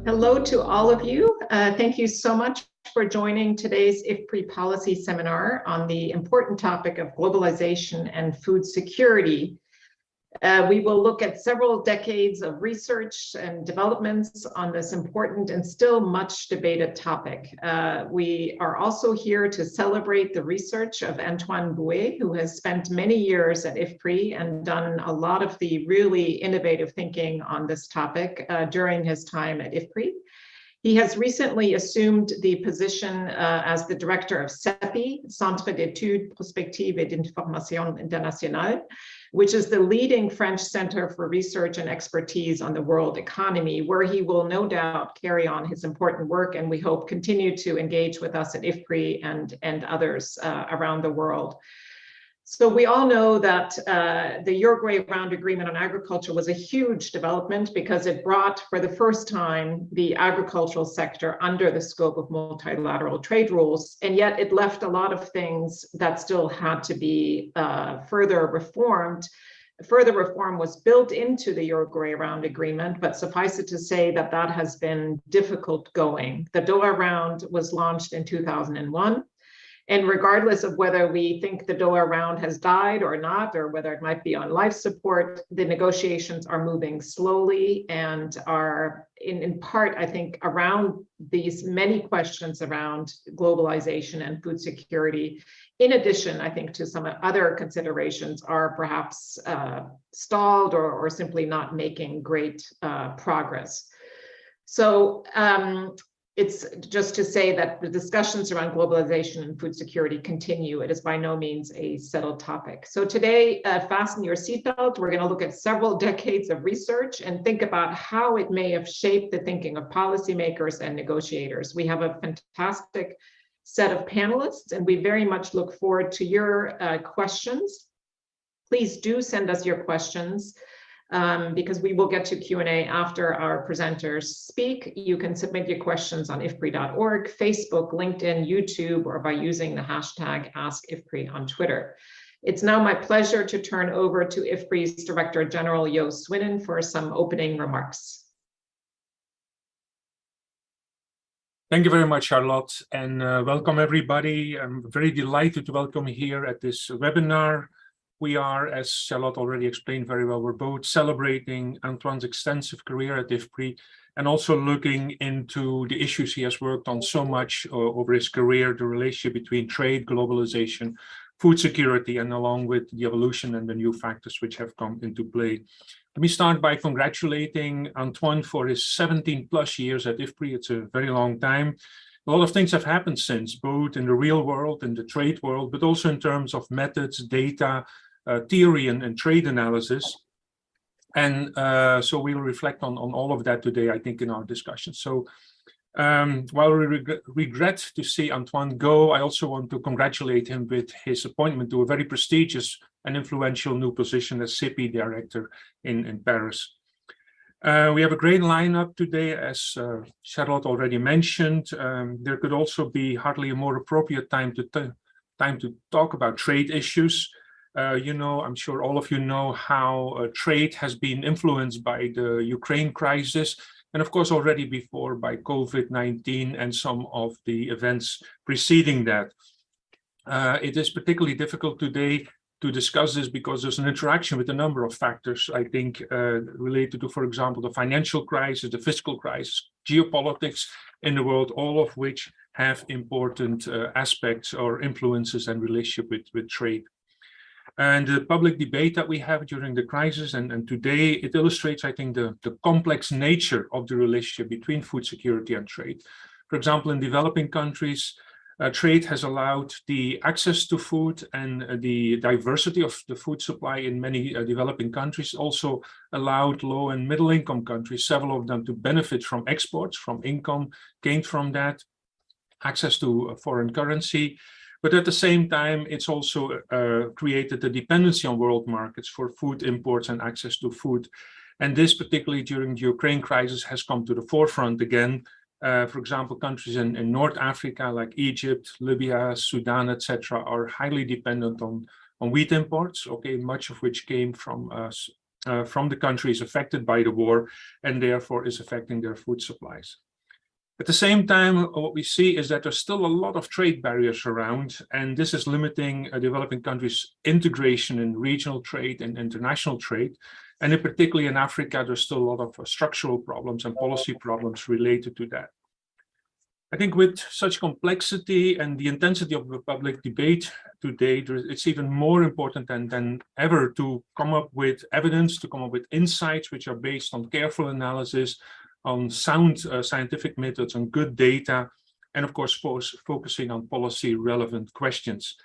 Hello to all of you. Thank you so much for joining today's IFPRI policy seminar on the important topic of globalization and food security. We will look at several decades of research and developments on this important and still much debated topic. We are also here to celebrate the research of Antoine Bouet, who has spent many years at IFPRI and done a lot of the really innovative thinking on this topic during his time at IFPRI. He has recently assumed the position as the director of CEPI, Centre d'études prospectives et d'information internationale, which is the leading French center for research and expertise on the world economy, where he will no doubt carry on his important work and we hope continue to engage with us at IFPRI and others around the world. So we all know that the Uruguay Round Agreement on Agriculture was a huge development because it brought for the first time the agricultural sector under the scope of multilateral trade rules, and yet it left a lot of things that still had to be further reformed. Further reform was built into the Uruguay Round Agreement, but suffice it to say that that has been difficult going. The Doha Round was launched in 2001. And regardless of whether we think the Doha round has died or not, or whether it might be on life support, the negotiations are moving slowly and are in part, I think, around these many questions around globalization and food security. In addition, I think to some other considerations are perhaps stalled or simply not making great progress. So, it's just to say that the discussions around globalization and food security continue. It is by no means a settled topic. So today, fasten your seatbelt. We're going to look at several decades of research and think about how it may have shaped the thinking of policymakers and negotiators. We have a fantastic set of panelists, and we very much look forward to your questions. Please do send us your questions. Because we will get to Q&A after our presenters speak. You can submit your questions on ifpri.org, Facebook, LinkedIn, YouTube, or by using the hashtag AskIFPRI on Twitter. It's now my pleasure to turn over to IFPRI's Director General, Jo Swinnen, for some opening remarks. Thank you very much, Charlotte, and welcome everybody. I'm very delighted to welcome you here at this webinar. We are, as Charlotte already explained very well, we're both celebrating Antoine's extensive career at IFPRI and also looking into the issues he has worked on so much over his career, the relationship between trade, globalization, food security, and along with the evolution and the new factors which have come into play. Let me start by congratulating Antoine for his 17 plus years at IFPRI. It's a very long time. A lot of things have happened since, both in the real world, in the trade world, but also in terms of methods, data, theory and trade analysis. And so we'll reflect on all of that today, I think, in our discussion. So while we regret to see Antoine go, I also want to congratulate him with his appointment to a very prestigious and influential new position as CEPI director in Paris. We have a great lineup today, as Charlotte already mentioned. There could also be hardly a more appropriate time to talk about trade issues. I'm sure all of you know how trade has been influenced by the Ukraine crisis, and of course already before by COVID-19 and some of the events preceding that. It is particularly difficult today to discuss this because there's an interaction with a number of factors, I think, related to, for example, the financial crisis, the fiscal crisis, geopolitics in the world, all of which have important aspects or influences and relationship with trade. And the public debate that we have during the crisis and today, it illustrates, I think, the complex nature of the relationship between food security and trade. For example, in developing countries, trade has allowed the access to food and the diversity of the food supply in many developing countries, also allowed low and middle income countries, several of them, to benefit from exports, from income gained from that, access to foreign currency. But at the same time, it's also created a dependency on world markets for food imports and access to food. And this, particularly during the Ukraine crisis, has come to the forefront again. For example, countries in North Africa like Egypt, Libya, Sudan, etc., are highly dependent on wheat imports, much of which came from the countries affected by the war and therefore is affecting their food supplies. At the same time, what we see is that there's still a lot of trade barriers around, and this is limiting developing countries' integration in regional trade and international trade. And in particularly in Africa, there's still a lot of structural problems and policy problems related to that. I think with such complexity and the intensity of the public debate today, it's even more important than ever to come up with evidence, to come up with insights which are based on careful analysis, on sound scientific methods, on good data, and of course focusing on policy relevant questions.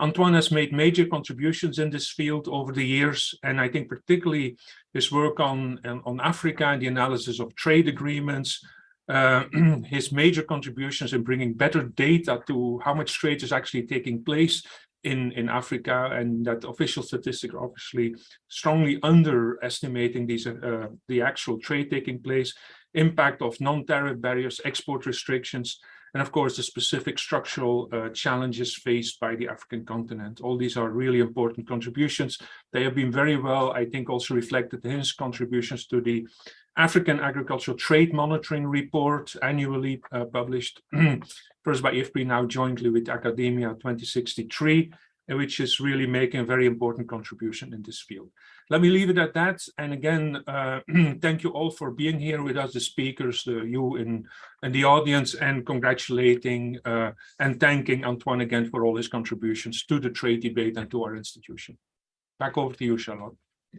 Antoine has made major contributions in this field over the years, and I think particularly his work on Africa and the analysis of trade agreements, his major contributions in bringing better data to how much trade is actually taking place in Africa, and that official statistics are obviously strongly underestimating these the actual trade taking place, impact of non-tariff barriers, export restrictions, and of course the specific structural challenges faced by the African continent. All these are really important contributions. They have been very well, I think, also reflected in his contributions to the African Agricultural Trade Monitoring Report, annually published first by IFPRI, now jointly with Academia 2063, which is really making a very important contribution in this field. Let me leave it at that. And again, thank you all for being here with us, the speakers, you in the audience, and congratulating and thanking Antoine again for all his contributions to the trade debate and to our institution. Back over to you, Charlotte.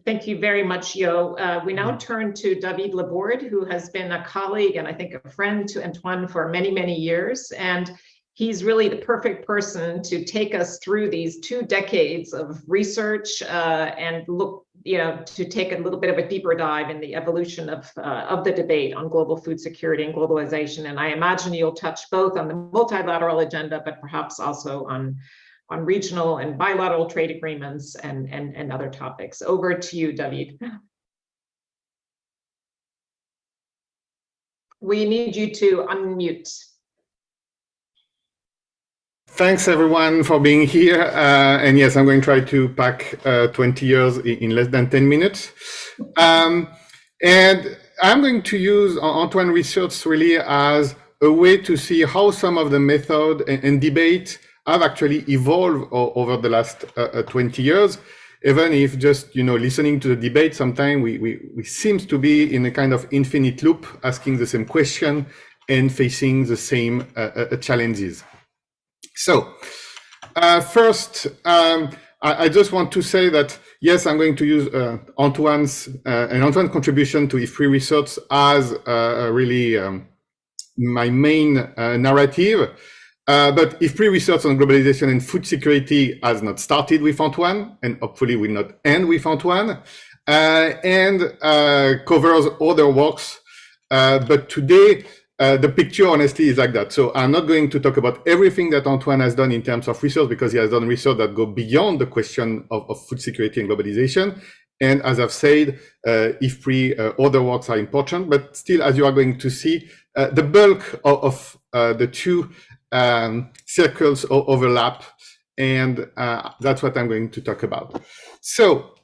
Thank you very much, Jo. We now turn to David Laborde, who has been a colleague and I think a friend to Antoine for many, many years. And he's really the perfect person to take us through these 2 decades of research and look, to take a little bit of a deeper dive in the evolution of the debate on global food security and globalization. And I imagine you'll touch both on the multilateral agenda, but perhaps also on regional and bilateral trade agreements and other topics. Over to you, David. We need you to unmute. Thanks everyone for being here. And yes, I'm going to try to pack 20 years in less than 10 minutes. And I'm going to use Antoine research really as a way to see how some of the method and debate have actually evolved over the last 20 years, even if just, listening to the debate, sometimes we seems to be in a kind of infinite loop, asking the same question and facing the same challenges. So first, I just want to say that, yes, I'm going to use Antoine's contribution to IFPRI research as really my main narrative. But IFPRI research on globalization and food security has not started with Antoine, and hopefully will not end with Antoine, and covers other works. But today, the picture honestly is like that. So I'm not going to talk about everything that Antoine has done in terms of research, because he has done research that go beyond the question of food security and globalization. And as I've said, IFPRI other works are important, but still, as you are going to see, the bulk of the 2 circles overlap, and that's what I'm going to talk about. So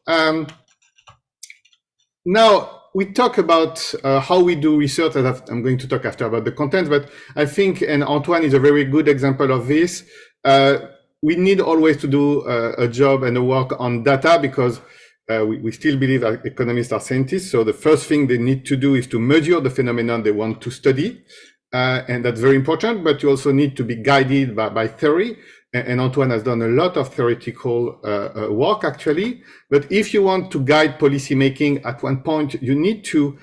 now we talk about how we do research, and I'm going to talk after about the content, but I think, and Antoine is a very good example of this, we need always to do a job and a work on data, because we still believe that economists are scientists. So the first thing they need to do is to measure the phenomenon they want to study. And that's very important, but you also need to be guided by theory. And Antoine has done a lot of theoretical work, actually. But if you want to guide policy making, at one point, you need to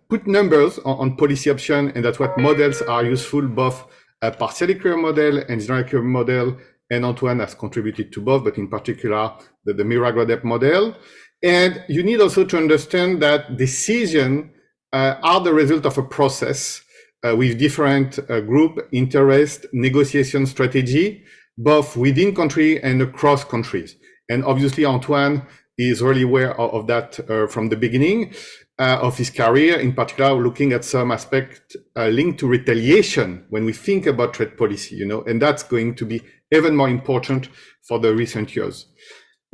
put numbers on policy option, and that's what models are useful, both a partially clear model and general clear model. And Antoine has contributed to both, but in particular, the Miragro model. And you need also to understand that decisions are the result of a process with different group interest, negotiation strategy, both within country and across countries. And obviously, Antoine is really aware of that from the beginning of his career, in particular, looking at some aspect linked to retaliation when we think about trade policy, and that's going to be even more important for the recent years.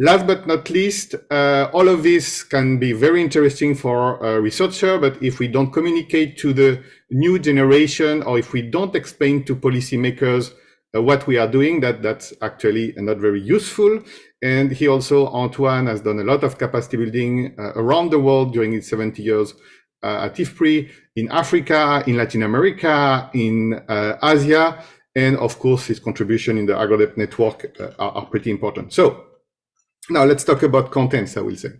Last but not least, all of this can be very interesting for a researcher, but if we don't communicate to the new generation, or if we don't explain to policymakers what we are doing, that's actually not very useful. And here also, Antoine has done a lot of capacity building around the world during his 70 years at IFPRI, in Africa, in Latin America, in Asia, and of course, his contribution in the AgroDep network are pretty important. So now let's talk about contents, I will say.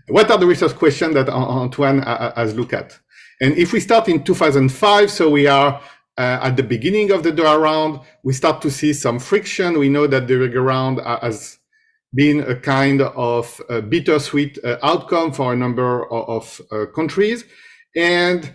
What are the research questions that Antoine has looked at? And if we start in 2005, so we are at the beginning of the Doha round, we start to see some friction. We know that the Doha round has been a kind of bittersweet outcome for a number of countries. And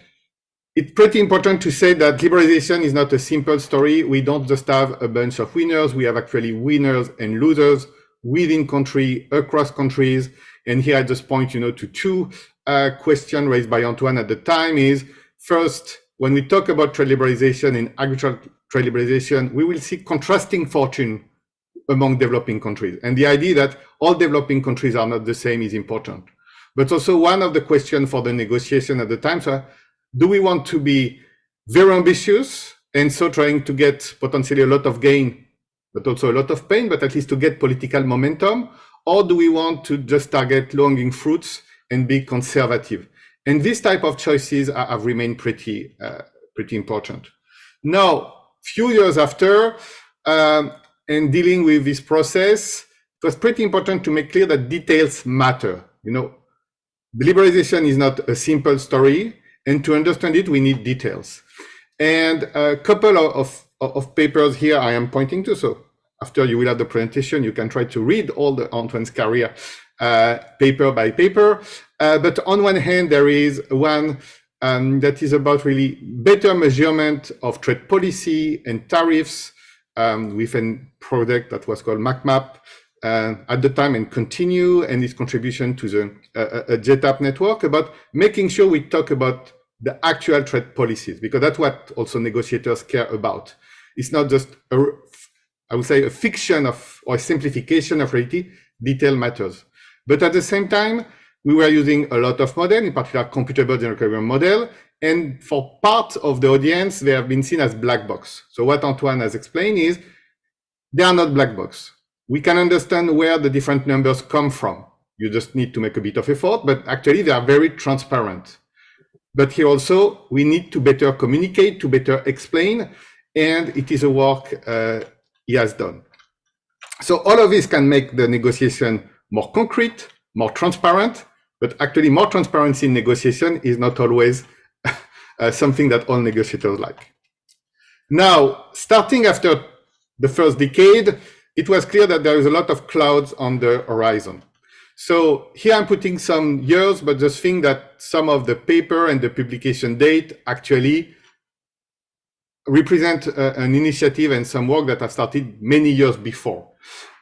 it's pretty important to say that liberalization is not a simple story. We don't just have a bunch of winners. We have actually winners and losers within country, across countries. And here I just point, to two questions raised by Antoine at the time is, first, when we talk about trade liberalization and agricultural trade liberalization, we will see contrasting fortune among developing countries. And the idea that all developing countries are not the same is important. But also one of the questions for the negotiation at the time, so do we want to be very ambitious and so trying to get potentially a lot of gain, but also a lot of pain, but at least to get political momentum? Or do we want to just target low-hanging fruits and be conservative? And this type of choices have remained pretty important. Now, few years after, and dealing with this process, it was pretty important to make clear that details matter. Liberalization is not a simple story, and to understand it, we need details. And a couple of papers here I am pointing to. So after you will have the presentation, you can try to read all the Antoine's career paper by paper. But on one hand, there is one that is about really better measurement of trade policy and tariffs with a project that was called MacMap at the time and continue, and its contribution to the JETAP network, about making sure we talk about the actual trade policies, because that's what also negotiators care about. It's not just, I would say, a fiction of or a simplification of reality. Detail matters. But at the same time, we were using a lot of models, in particular computable general equilibrium model, and for part of the audience, they have been seen as black box. So what Antoine has explained is they are not black box. We can understand where the different numbers come from. You just need to make a bit of effort, but actually they are very transparent. But here also, we need to better communicate, to better explain, and it is a work he has done. So all of this can make the negotiation more concrete, more transparent, but actually more transparency in negotiation is not always something that all negotiators like. Now, starting after the first decade, it was clear that there is a lot of clouds on the horizon. So here I'm putting some years, but just think that some of the paper and the publication date actually represent an initiative and some work that have started many years before.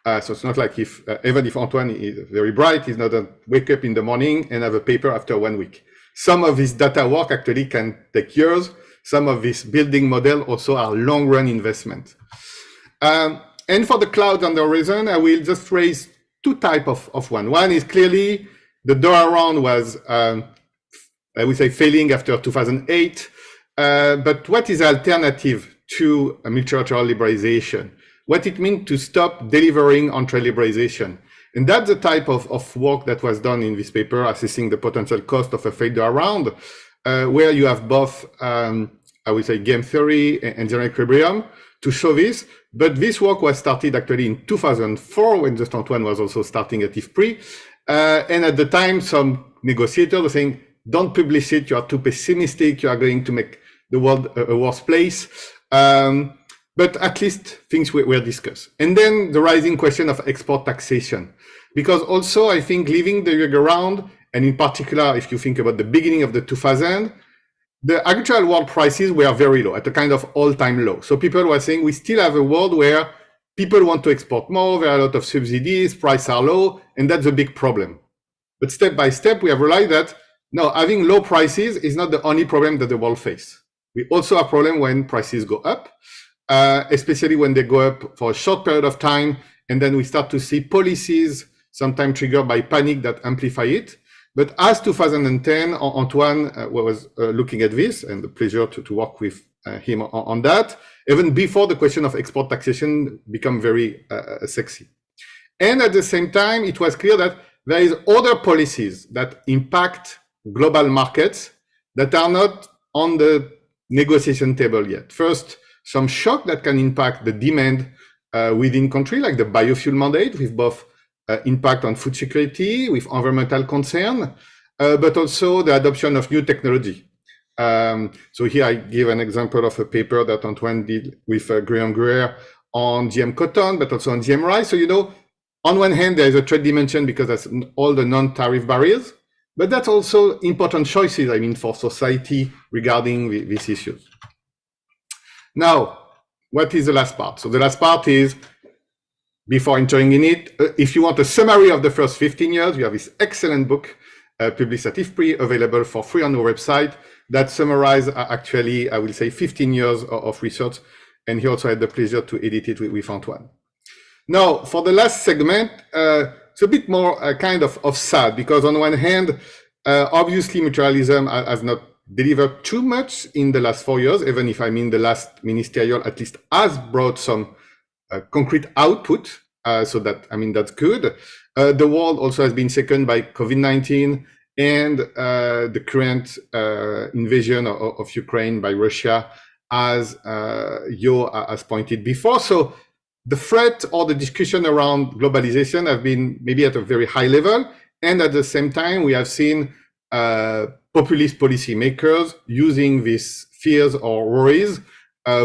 So it's not like even if Antoine is very bright, he's not going to wake up in the morning and have a paper after 1 week. Some of this data work actually can take years. Some of this building model also are long-run investment. And for the cloud on the horizon, I will just raise two types of one. One is clearly the Doha round was, I would say, failing after 2008. But what is the alternative to a multilateral liberalization? What it means to stop delivering on trade liberalization. And that's the type of work that was done in this paper, assessing the potential cost of a failed Doha round, where you have both, I would say, game theory and general equilibrium to show this. But this work was started actually in 2004, when just Antoine was also starting at IFPRI. And at the time, some negotiators were saying, don't publish it, you are too pessimistic, you are going to make the world a worse place. But at least things were discussed. And then the rising question of export taxation. Because also, I think leaving the Doha round, and in particular, if you think about the beginning of the 2000s, the agricultural world prices were very low, at a kind of all-time low. So people were saying we still have a world where people want to export more, there are a lot of subsidies, prices are low, and that's a big problem. But step by step, we have realized that no, having low prices is not the only problem that the world faces. We also have a problem when prices go up, especially when they go up for a short period of time, and then we start to see policies sometimes triggered by panic that amplify it. But as 2010, Antoine was looking at this, and the pleasure to work with him on that, even before the question of export taxation become very sexy. And at the same time, it was clear that there is other policies that impact global markets that are not on the negotiation table yet. First, some shock that can impact the demand within country, like the biofuel mandate, with both impact on food security, with environmental concern, but also the adoption of new technology. So here I give an example of a paper that Antoine did with Graham Greer on GM cotton, but also on GM rice. So, you know, on one hand, there is a trade dimension because that's all the non-tariff barriers, but that's also important choices, I mean, for society regarding these issues. Now, what is the last part? So the last part is, before entering in it, if you want a summary of the first 15 years, you have this excellent book published at IFPRI, available for free on our website, that summarize actually, I will say, 15 years of research. And he also had the pleasure to edit it with Antoine. Now, for the last segment, it's a bit more kind of sad, because on one hand, obviously mutualism has not delivered too much in the last 4 years, even if I mean the last ministerial at least has brought some concrete output. So that, I mean, that's good. The world also has been shaken by COVID-19 and the current invasion of Ukraine by Russia, as Jo has pointed before. So the threat or the discussion around globalization have been maybe at a very high level. And at the same time, we have seen populist policymakers using these fears or worries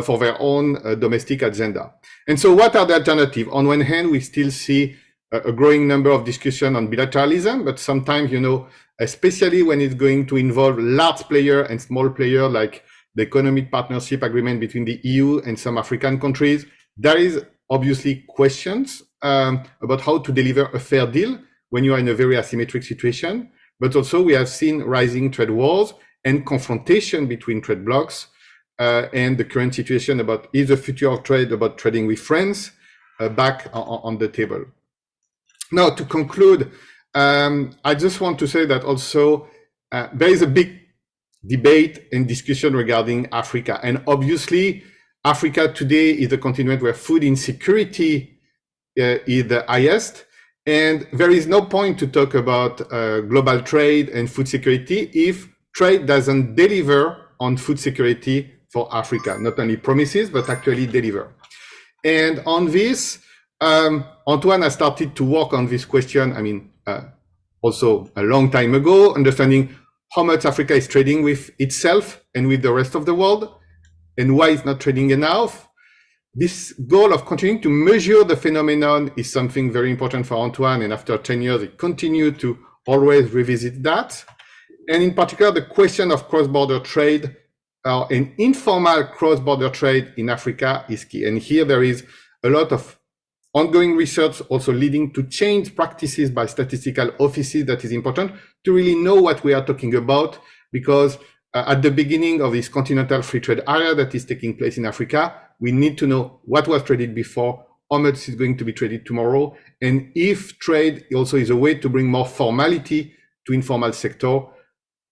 for their own domestic agenda. And so what are the alternatives? On one hand, we still see a growing number of discussion on bilateralism, but sometimes, you know, especially when it's going to involve large player and small player, like the economic partnership agreement between the EU and some African countries, there is obviously questions about how to deliver a fair deal when you are in a very asymmetric situation. But also we have seen rising trade wars and confrontation between trade blocs, and the current situation about is the future of trade, about trading with friends, back on the table. Now, to conclude, I just want to say that also there is a big debate and discussion regarding Africa. And obviously, Africa today is a continent where food insecurity is the highest. And there is no point to talk about global trade and food security if trade doesn't deliver on food security for Africa, not only promises, but actually deliver. And on this, Antoine has started to work on this question, I mean, also a long time ago, understanding how much Africa is trading with itself and with the rest of the world, and why it's not trading enough. This goal of continuing to measure the phenomenon is something very important for Antoine, and after 10 years, he continued to always revisit that. And in particular, the question of cross-border trade and informal cross-border trade in Africa is key. And here there is a lot of ongoing research also leading to change practices by statistical offices that is important to really know what we are talking about, because at the beginning of this continental free trade area that is taking place in Africa, we need to know what was traded before, how much is going to be traded tomorrow, and if trade also is a way to bring more formality to informal sector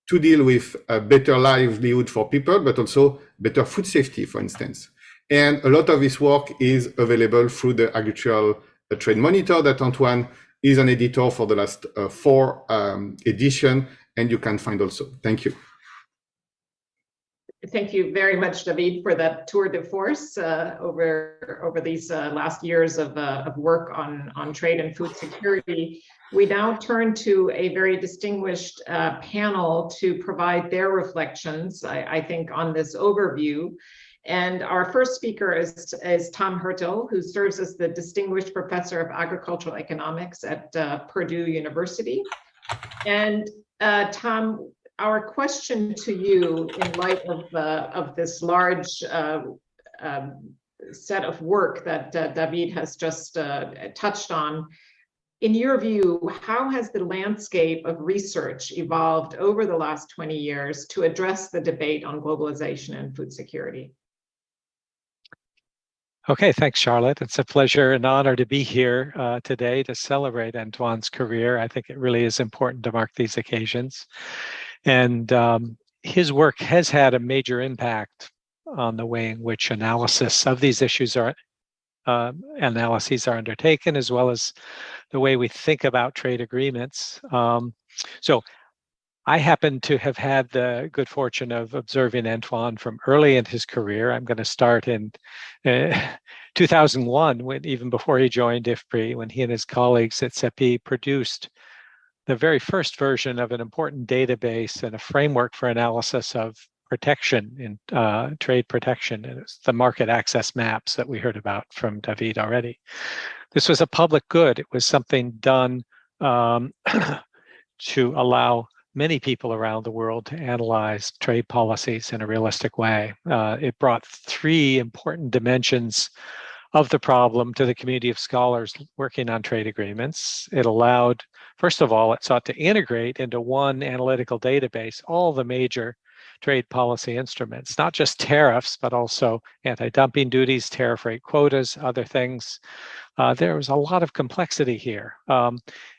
to deal with a better livelihood for people, but also better food safety, for instance. And a lot of this work is available through the Agricultural Trade Monitor that Antoine is an editor for the last 4 editions, and you can find also. Thank you. Thank you very much, David, for that tour de force over these last years of work on trade and food security. We now turn to a very distinguished panel to provide their reflections, I think, on this overview. And our first speaker is Tom Hertel, who serves as the Distinguished Professor of Agricultural Economics at Purdue University. And Tom, our question to you, in light of this large set of work that David has just touched on, in your view, how has the landscape of research evolved over the last 20 years to address the debate on globalization and food security? Okay, thanks, Charlotte. It's a pleasure and honor to be here today to celebrate Antoine's career. I think it really is important to mark these occasions. And his work has had a major impact on the way in which analysis of these issues analyses are undertaken, as well as the way we think about trade agreements. So I happen to have had the good fortune of observing Antoine from early in his career. I'm going to start in 2001, even before he joined IFPRI, when he and his colleagues at CEPI produced the very first version of an important database and a framework for analysis of protection in trade protection. And it's the market access maps that we heard about from David already. This was a public good. It was something done to allow many people around the world to analyze trade policies in a realistic way. It brought three important dimensions of the problem to the community of scholars working on trade agreements. It allowed, first of all, it sought to integrate into one analytical database all the major trade policy instruments, not just tariffs, but also anti-dumping duties, tariff rate quotas, other things. There was a lot of complexity here.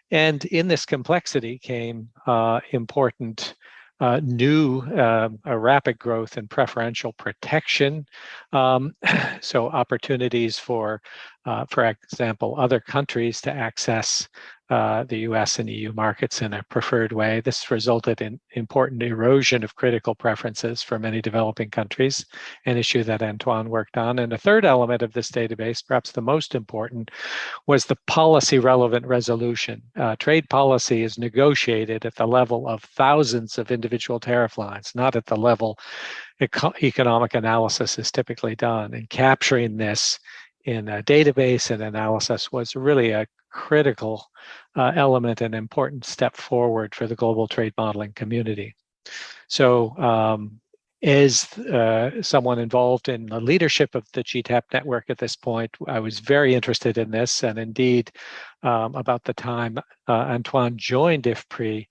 And in this complexity came important new rapid growth in preferential protection. So opportunities for example, other countries to access the US and EU markets in a preferred way. This resulted in important erosion of critical preferences for many developing countries, an issue that Antoine worked on. And a third element of this database, perhaps the most important, was the policy relevant resolution. Trade policy is negotiated at the level of thousands of individual tariff lines, not at the level economic analysis is typically done. And capturing this in a database and analysis was really a critical element and important step forward for the global trade modeling community. So as someone involved in the leadership of the GTAP network at this point, I was very interested in this. And indeed, about the time Antoine joined IFPRI,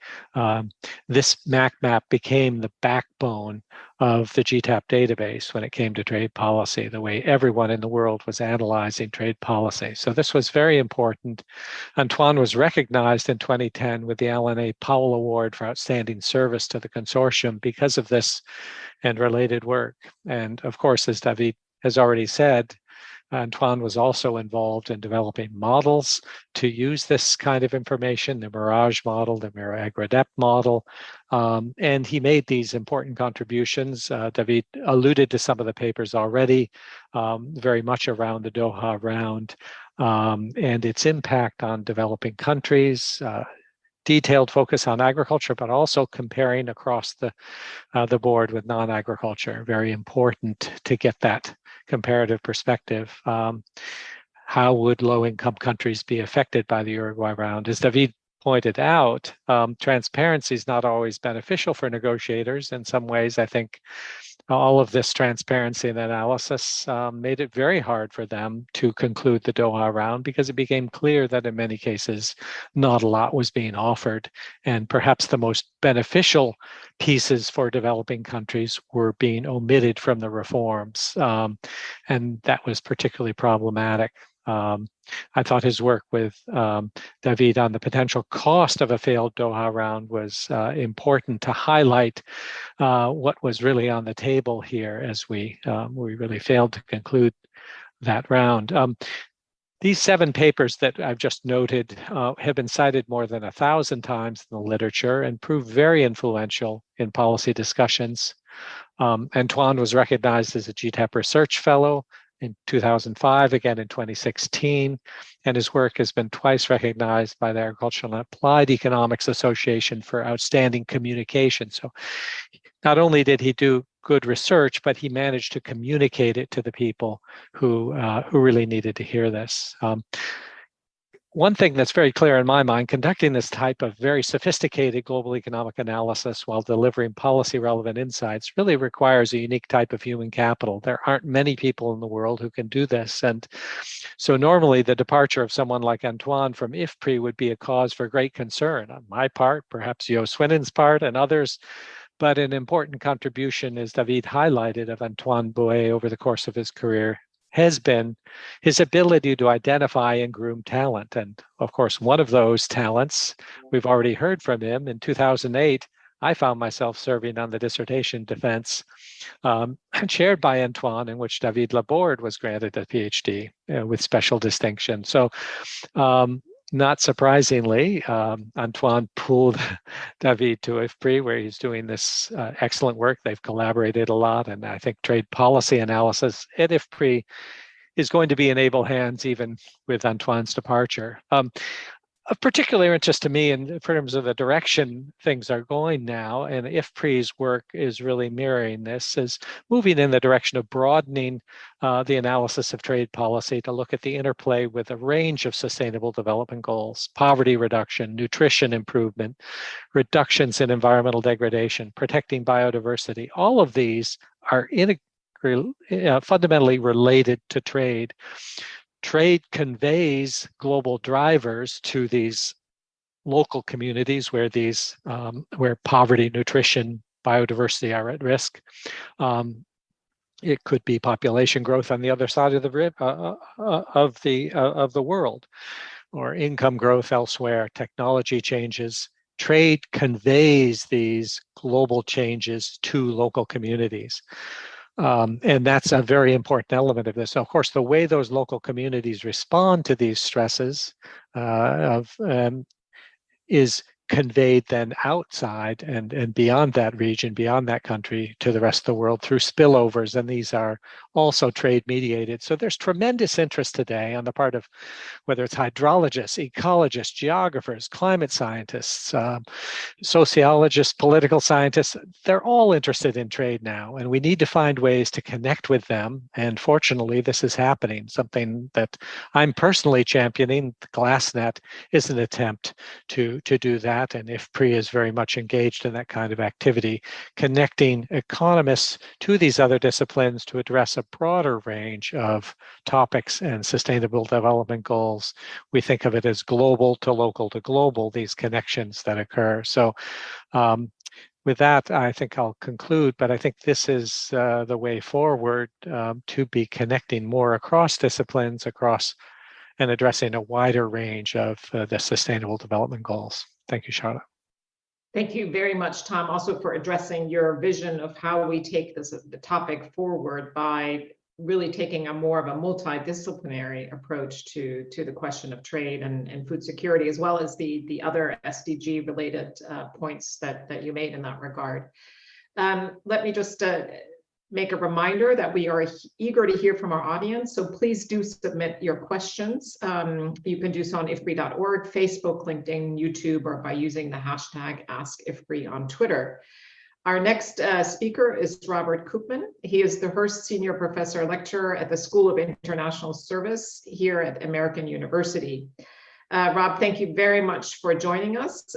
this MAC map became the backbone of the GTAP database when it came to trade policy, the way everyone in the world was analyzing trade policy. So this was very important. Antoine was recognized in 2010 with the Alan A. Powell Award for Outstanding Service to the Consortium because of this and related work. And of course, as David has already said, Antoine was also involved in developing models to use this kind of information, the Mirage model, the Miro-Agradep model, and he made these important contributions. David alluded to some of the papers already, very much around the Doha round and its impact on developing countries, detailed focus on agriculture, but also comparing across the board with non-agriculture. Very important to get that comparative perspective. How would low-income countries be affected by the Uruguay round? As David pointed out, transparency is not always beneficial for negotiators. In some ways, I think all of this transparency and analysis made it very hard for them to conclude the Doha round because it became clear that in many cases, not a lot was being offered. And perhaps the most beneficial pieces for developing countries were being omitted from the reforms. And that was particularly problematic. I thought his work with David on the potential cost of a failed Doha round was important to highlight what was really on the table here as we really failed to conclude that round. These 7 papers that I've just noted have been cited more than 1,000 times in the literature and proved very influential in policy discussions. Antoine was recognized as a GTAP Research Fellow in 2005, again in 2016, and his work has been twice recognized by the Agricultural and Applied Economics Association for outstanding communication. So not only did he do good research, but he managed to communicate it to the people who really needed to hear this. One thing that's very clear in my mind, conducting this type of very sophisticated global economic analysis while delivering policy relevant insights really requires a unique type of human capital. There aren't many people in the world who can do this. And so normally the departure of someone like Antoine from IFPRI would be a cause for great concern on my part, perhaps Jo Swinnen's part and others. But an important contribution, as David highlighted, of Antoine Bouët over the course of his career has been his ability to identify and groom talent. And of course, one of those talents, we've already heard from him. In 2008, I found myself serving on the dissertation defense chaired by Antoine, in which David Laborde was granted a PhD with special distinction. So not surprisingly, Antoine pulled David to IFPRI, where he's doing this excellent work. They've collaborated a lot, and I think trade policy analysis at IFPRI is going to be in able hands even with Antoine's departure. Of particular interest to me in terms of the direction things are going now, and IFPRI's work is really mirroring this, is moving in the direction of broadening the analysis of trade policy to look at the interplay with a range of sustainable development goals: poverty reduction, nutrition improvement, reductions in environmental degradation, protecting biodiversity. All of these are fundamentally related to trade. Trade conveys global drivers to these local communities where where poverty, nutrition, biodiversity are at risk. It could be population growth on the other side of the world, or income growth elsewhere, technology changes. Trade conveys these global changes to local communities. And that's a very important element of this. Of course, the way those local communities respond to these stresses is conveyed then outside and beyond that region, beyond that country, to the rest of the world through spillovers, and these are also trade mediated. So there's tremendous interest today on the part of whether it's hydrologists, ecologists, geographers, climate scientists, sociologists, political scientists. They're all interested in trade now, and we need to find ways to connect with them. And fortunately, this is happening. Something that I'm personally championing, the GlassNet, is an attempt to do that. And IFPRI is very much engaged in that kind of activity, connecting economists to these other disciplines to address a broader range of topics and sustainable development goals. We think of it as global to local to global, these connections that occur. So with that, I think I'll conclude, but I think this is the way forward to be connecting more across disciplines, and addressing a wider range of the sustainable development goals. Thank you, Charlotte. Thank you very much, Tom, also for addressing your vision of how we take the topic forward by really taking a more of a multidisciplinary approach to the question of trade and food security, as well as the other SDG related points that you made in that regard. Let me just make a reminder that we are eager to hear from our audience, so please do submit your questions. You can do so on ifpri.org, Facebook, LinkedIn, YouTube, or by using the hashtag AskIFPRI on Twitter. Our next speaker is Robert Koopman. He is the Hearst Senior Professor Lecturer at the School of International Service here at American University. Rob, thank you very much for joining us.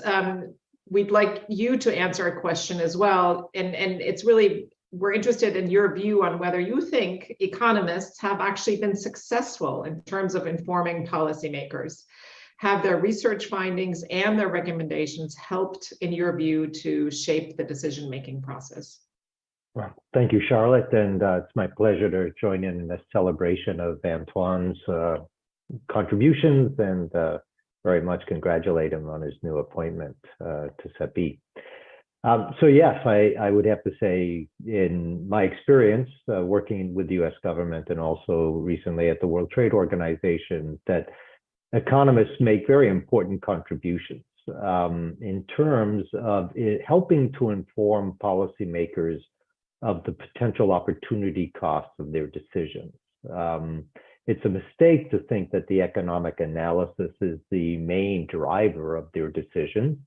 We'd like you to answer a question as well, and it's really, we're interested in your view on whether you think economists have actually been successful in terms of informing policymakers. Have their research findings and their recommendations helped, in your view, to shape the decision-making process? Well, thank you, Charlotte, and it's my pleasure to join in this celebration of Antoine's contributions, and very much congratulate him on his new appointment to CEPI. So yes, I would have to say, in my experience working with the U.S. government and also recently at the World Trade Organization, that economists make very important contributions in terms of helping to inform policymakers of the potential opportunity costs of their decisions. It's a mistake to think that the economic analysis is the main driver of their decisions,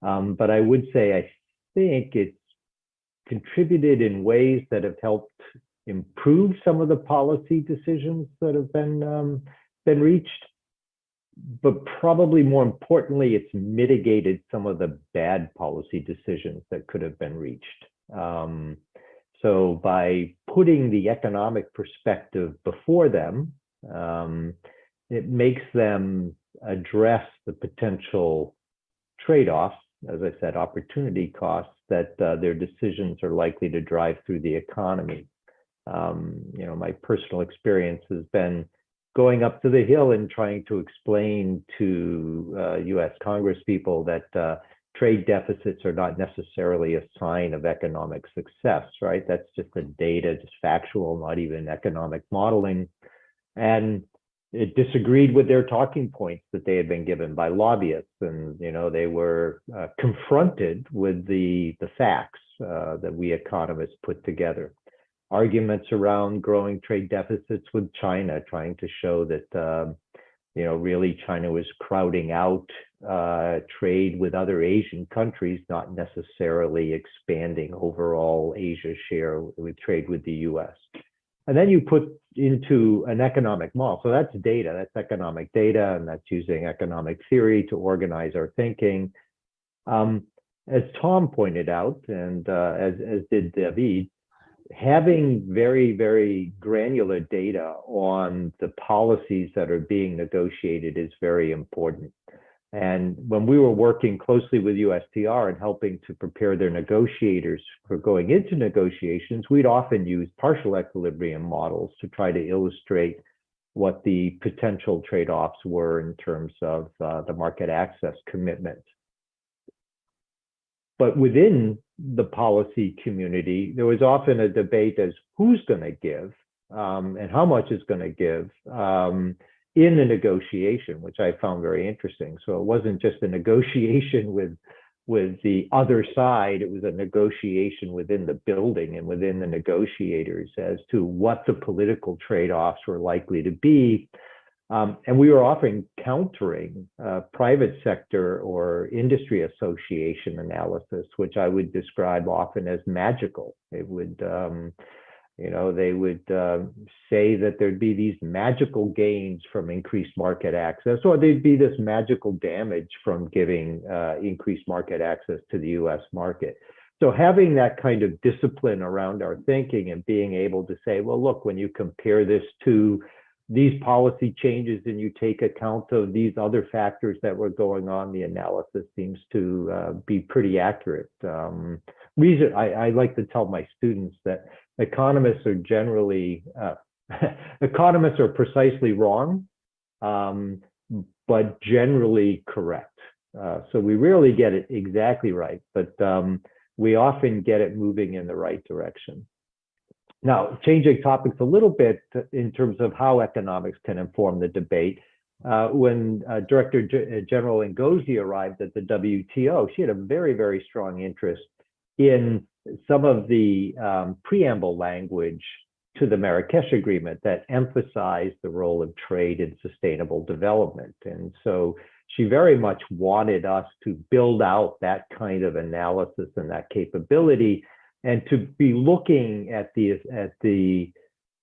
but I would say I think it's contributed in ways that have helped improve some of the policy decisions that have been reached. But probably more importantly, it's mitigated some of the bad policy decisions that could have been reached. So by putting the economic perspective before them, it makes them address the potential trade-offs, as I said, opportunity costs that their decisions are likely to drive through the economy. My personal experience has been going up to the Hill and trying to explain to US Congress people that trade deficits are not necessarily a sign of economic success, right? That's just the data, just factual, not even economic modeling. And it disagreed with their talking points that they had been given by lobbyists. And, they were confronted with the facts that we economists put together. Arguments around growing trade deficits with China, trying to show that, really China was crowding out trade with other Asian countries, not necessarily expanding overall Asia share with trade with the US. And then you put into an economic model. So that's data, that's economic data, and that's using economic theory to organize our thinking. As Tom pointed out, and as did David, having very, very granular data on the policies that are being negotiated is very important. And when we were working closely with USTR and helping to prepare their negotiators for going into negotiations, we'd often use partial equilibrium models to try to illustrate what the potential trade-offs were in terms of the market access commitment. But within the policy community, there was often a debate as who's going to give and how much is going to give in the negotiation, which I found very interesting. So it wasn't just a negotiation with the other side, it was a negotiation within the building and within the negotiators as to what the political trade-offs were likely to be. And we were often countering private sector or industry association analysis, which I would describe often as magical. It would, they would say that there'd be these magical gains from increased market access, or there'd be this magical damage from giving increased market access to the US market. So having that kind of discipline around our thinking and being able to say, well, look, when you compare this to these policy changes and you take account of these other factors that were going on, the analysis seems to be pretty accurate. I like to tell my students that economists are generally, economists are precisely wrong, but generally correct. So we rarely get it exactly right, but we often get it moving in the right direction. Now, changing topics a little bit in terms of how economics can inform the debate, when Director General Ngozi arrived at the WTO, she had a very, very strong interest in some of the preamble language to the Marrakesh Agreement that emphasized the role of trade in sustainable development. And so she very much wanted us to build out that kind of analysis and that capability, and to be looking at the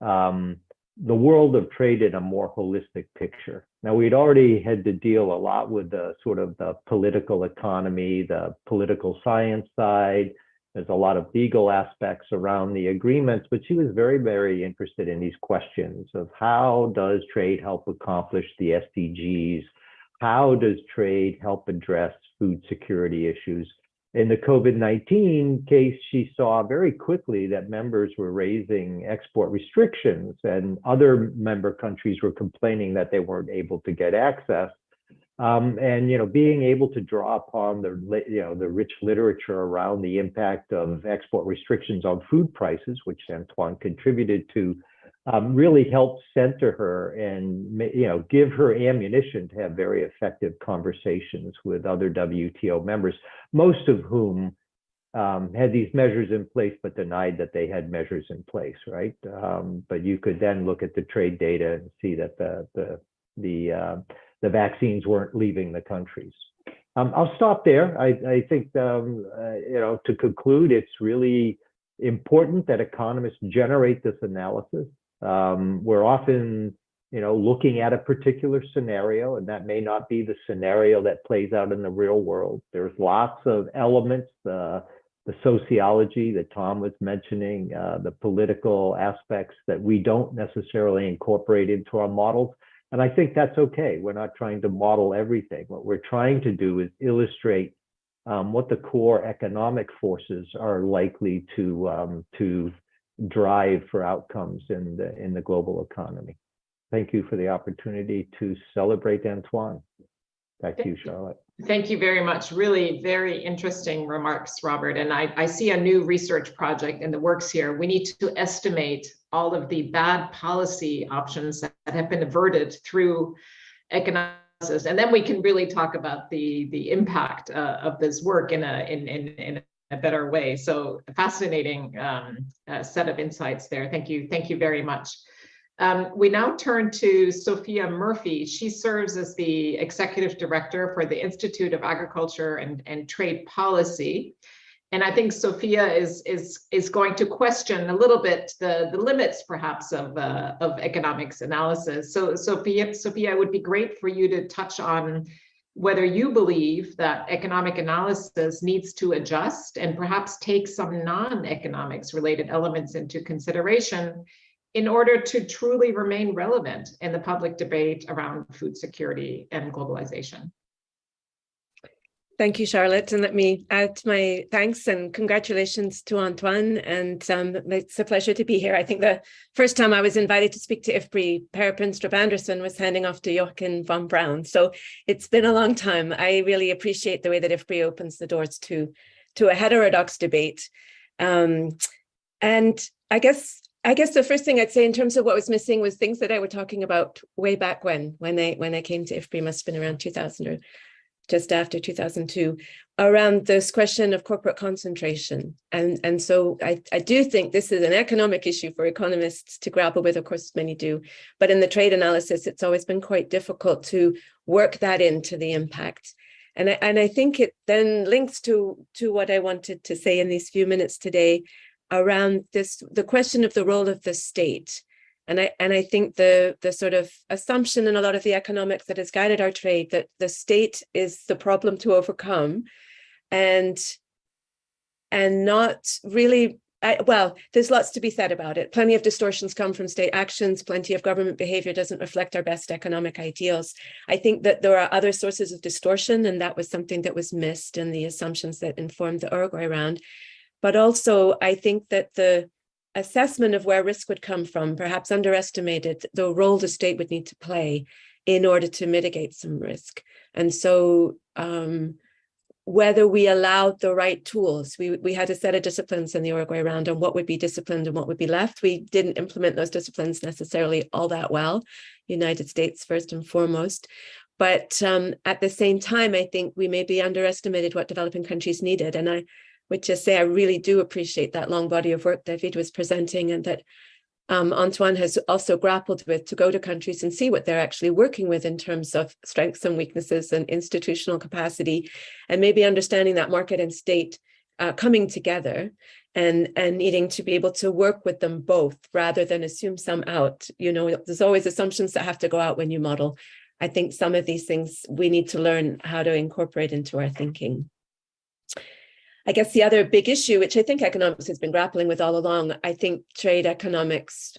world of trade in a more holistic picture. Now, we'd already had to deal a lot with the sort of the political economy, the political science side. There's a lot of legal aspects around the agreements, but she was very, very interested in these questions of how does trade help accomplish the SDGs? How does trade help address food security issues? In the COVID-19 case, she saw very quickly that members were raising export restrictions and other member countries were complaining that they weren't able to get access. And being able to draw upon the rich literature around the impact of export restrictions on food prices, which Antoine contributed to, really helped center her and give her ammunition to have very effective conversations with other WTO members, most of whom had these measures in place but denied that they had measures in place, right? But you could then look at the trade data and see that the vaccines weren't leaving the countries. I'll stop there. I think to conclude, it's really important that economists generate this analysis. We're often, looking at a particular scenario, and that may not be the scenario that plays out in the real world. There's lots of elements, the sociology that Tom was mentioning, the political aspects that we don't necessarily incorporate into our models. And I think that's okay. We're not trying to model everything. What we're trying to do is illustrate what the core economic forces are likely to drive for outcomes in the global economy. Thank you for the opportunity to celebrate Antoine. Back to you, Charlotte. Thank you very much. Really very interesting remarks, Robert. And I see a new research project in the works here. We need to estimate all of the bad policy options that have been averted through economic analysis. And then we can really talk about the impact of this work in a better way. So fascinating set of insights there. Thank you very much. We now turn to Sophia Murphy. She serves as the Executive Director for the Institute of Agriculture and Trade Policy. And I think Sophia is going to question a little bit the limits perhaps of economics analysis. So Sophia, it would be great for you to touch on whether you believe that economic analysis needs to adjust and perhaps take some non-economics related elements into consideration in order to truly remain relevant in the public debate around food security and globalization. Thank you, Charlotte. And let me add my thanks and congratulations to Antoine. And it's a pleasure to be here. I think the first time I was invited to speak to IFPRI, Per Prinstrup Anderson was handing off to Joachim von Braun. So it's been a long time. I really appreciate the way that IFPRI opens the doors to a heterodox debate. And I guess the first thing I'd say in terms of what was missing was things that I was talking about way back when I came to IFPRI, must have been around 2000 or just after 2002, around this question of corporate concentration. And so I do think this is an economic issue for economists to grapple with, of course, many do, but in the trade analysis, it's always been quite difficult to work that into the impact. And I think it then links to what I wanted to say in these few minutes today around the question of the role of the state. And I think the sort of assumption in a lot of the economics that has guided our trade that the state is the problem to overcome, and not really, well, there's lots to be said about it. Plenty of distortions come from state actions. Plenty of government behavior doesn't reflect our best economic ideals. I think that there are other sources of distortion, and that was something that was missed in the assumptions that informed the Uruguay round. But also, I think that the assessment of where risk would come from perhaps underestimated the role the state would need to play in order to mitigate some risk. And so whether we allowed the right tools, we had a set of disciplines in the Uruguay round on what would be disciplined and what would be left. We didn't implement those disciplines necessarily all that well, United States first and foremost. But at the same time, I think we maybe underestimated what developing countries needed. And I would just say I really do appreciate that long body of work David was presenting, and that Antoine has also grappled with, to go to countries and see what they're actually working with in terms of strengths and weaknesses and institutional capacity, and maybe understanding that market and state coming together and needing to be able to work with them both rather than assume some out. You know, there's always assumptions that have to go out when you model. I think some of these things we need to learn how to incorporate into our thinking. I guess the other big issue, which I think economics has been grappling with all along, I think trade economics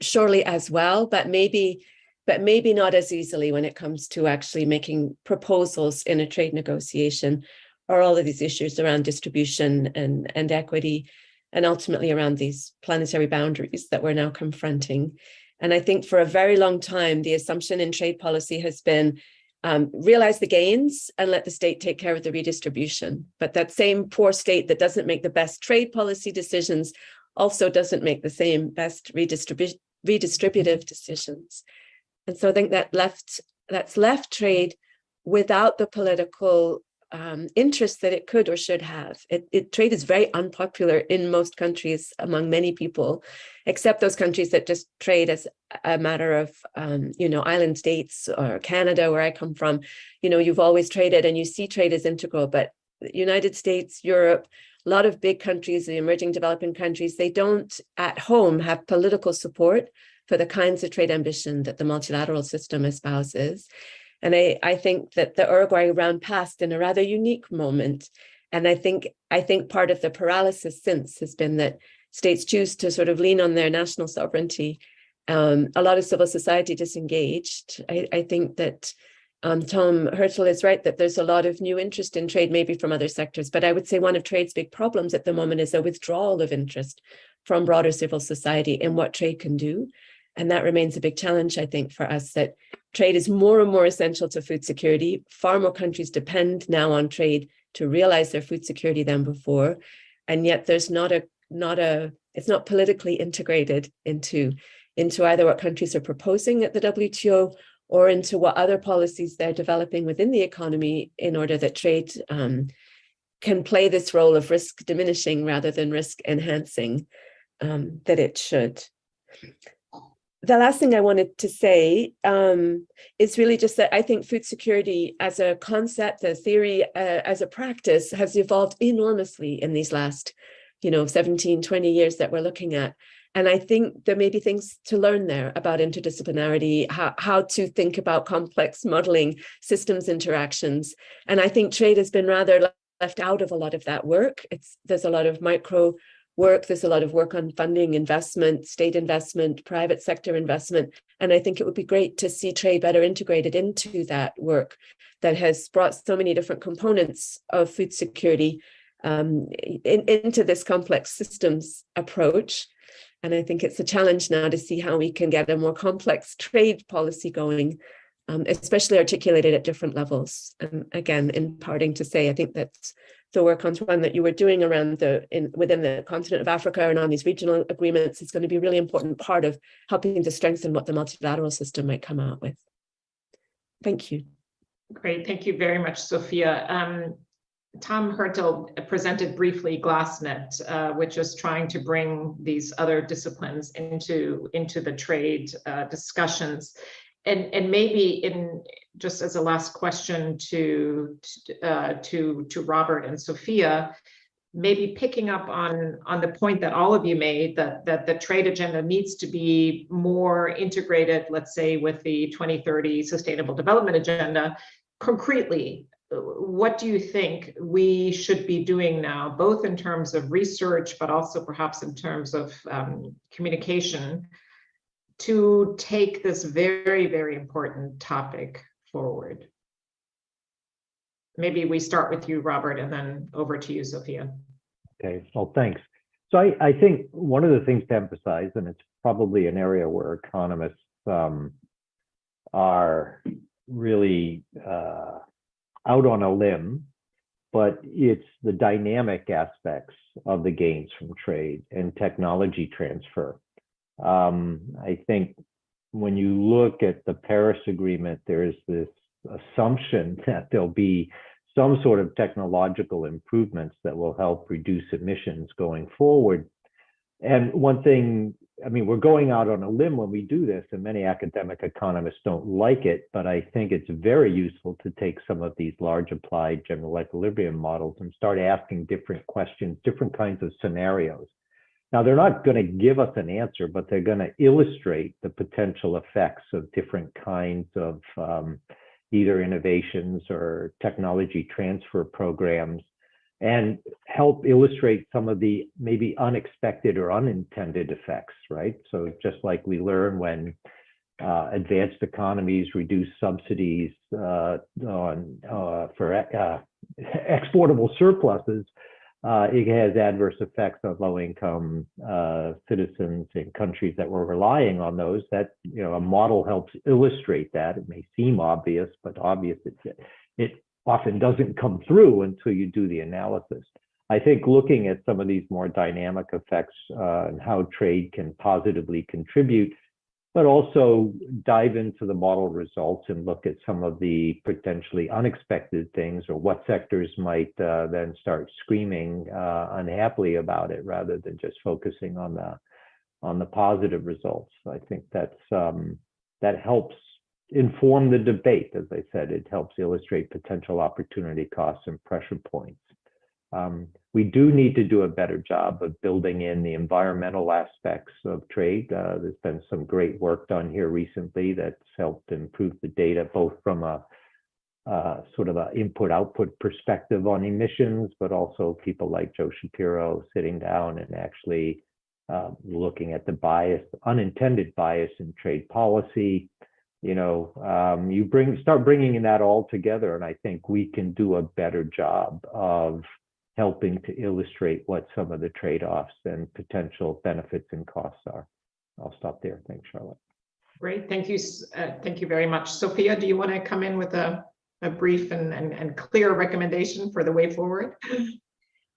surely as well, but maybe not as easily when it comes to actually making proposals in a trade negotiation, or all of these issues around distribution and equity, and ultimately around these planetary boundaries that we're now confronting. And I think for a very long time, the assumption in trade policy has been realize the gains and let the state take care of the redistribution. But that same poor state that doesn't make the best trade policy decisions also doesn't make the same best redistributive decisions. And so I think that's left trade without the political interest that it could or should have. Trade is very unpopular in most countries among many people, except those countries that just trade as a matter of, island states, or Canada, where I come from. You know, you've always traded and you see trade as integral, but the United States, Europe, a lot of big countries, the emerging developing countries, they don't at home have political support for the kinds of trade ambition that the multilateral system espouses. And I think that the Uruguay round passed in a rather unique moment. And I think part of the paralysis since has been that states choose to sort of lean on their national sovereignty. A lot of civil society disengaged. I think that Tom Hertel is right that there's a lot of new interest in trade, maybe from other sectors. But I would say one of trade's big problems at the moment is a withdrawal of interest from broader civil society in what trade can do. And that remains a big challenge, I think, for us, that trade is more and more essential to food security. Far more countries depend now on trade to realize their food security than before. And yet there's it's not politically integrated into either what countries are proposing at the WTO or into what other policies they're developing within the economy in order that trade can play this role of risk diminishing rather than risk enhancing that it should. The last thing I wanted to say is really just that I think food security as a concept, a theory, as a practice has evolved enormously in these last 17, 20 years that we're looking at. And I think there may be things to learn there about interdisciplinarity, how to think about complex modeling systems interactions. And I think trade has been rather left out of a lot of that work. There's a lot of micro work, there's a lot of work on funding, investment, state investment, private sector investment. And I think it would be great to see trade better integrated into that work that has brought so many different components of food security into this complex systems approach. And I think it's a challenge now to see how we can get a more complex trade policy going, especially articulated at different levels. And again, in parting to say, I think that's the work, Antoine, that you were doing around within the continent of Africa and on these regional agreements is going to be a really important part of helping to strengthen what the multilateral system might come out with. Thank you. Great, thank you very much, Sophia. Tom Hertel presented briefly GlassNet, which is trying to bring these other disciplines into the trade discussions. And maybe just as a last question to Robert and Sophia, maybe picking up on the point that all of you made, that the trade agenda needs to be more integrated, let's say, with the 2030 Sustainable Development Agenda. Concretely, what do you think we should be doing now, both in terms of research, but also perhaps in terms of communication, to take this very, very important topic forward? Maybe we start with you, Robert, and then over to you, Sophia. Okay, well, thanks. So I think one of the things to emphasize, and it's probably an area where economists are really out on a limb, but it's the dynamic aspects of the gains from trade and technology transfer. I think when you look at the Paris Agreement, there's this assumption that there'll be some sort of technological improvements that will help reduce emissions going forward. And one thing, I mean, we're going out on a limb when we do this, and many academic economists don't like it, but I think it's very useful to take some of these large applied general equilibrium models and start asking different questions, different kinds of scenarios. Now, they're not going to give us an answer, but they're going to illustrate the potential effects of different kinds of either innovations or technology transfer programs, and help illustrate some of the maybe unexpected or unintended effects, right? So just like we learn when advanced economies reduce subsidies for exportable surpluses, it has adverse effects on low-income citizens in countries that were relying on those. That, a model helps illustrate that. It may seem obvious, but it often doesn't come through until you do the analysis. I think looking at some of these more dynamic effects and how trade can positively contribute, but also dive into the model results and look at some of the potentially unexpected things, or what sectors might then start screaming unhappily about it, rather than just focusing on the positive results. I think that helps inform the debate. As I said, it helps illustrate potential opportunity costs and pressure points. We do need to do a better job of building in the environmental aspects of trade. There's been some great work done here recently that's helped improve the data, both from a sort of an input-output perspective on emissions, but also people like Joe Shapiro sitting down and actually looking at the unintended bias in trade policy. You start bringing in that all together, and I think we can do a better job of helping to illustrate what some of the trade-offs and potential benefits and costs are. I'll stop there. Thanks, Charlotte. Great, thank you. Thank you very much. Sophia, do you want to come in with a brief and clear recommendation for the way forward?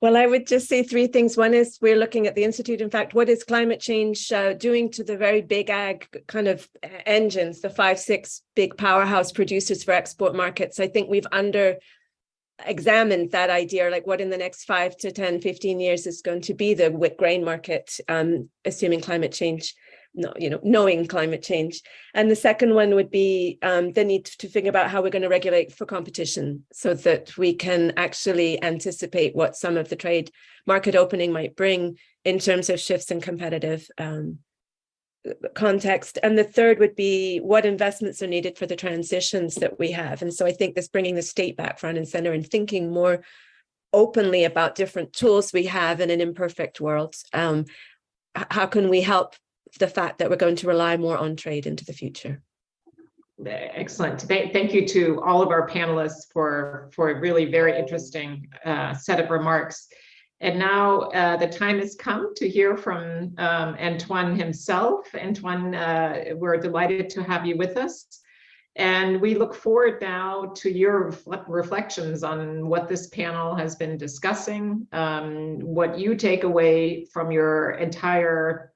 Well, I would just say three things. One is we're looking at the Institute. In fact, what is climate change doing to the very big ag kind of engines, the 5-6 big powerhouse producers for export markets? I think we've examined that idea, like what in the next 5 to 10, 15 years is going to be the wheat grain market, assuming climate change, knowing climate change. And the second one would be the need to think about how we're going to regulate for competition so that we can actually anticipate what some of the trade market opening might bring in terms of shifts in competitive context. And the third would be what investments are needed for the transitions that we have. And so I think this bringing the state back front and center and thinking more openly about different tools we have in an imperfect world. How can we help the fact that we're going to rely more on trade into the future? Excellent. Thank you to all of our panelists for a really very interesting set of remarks. And now the time has come to hear from Antoine himself. Antoine, we're delighted to have you with us. And we look forward now to your reflections on what this panel has been discussing, what you take away from your entire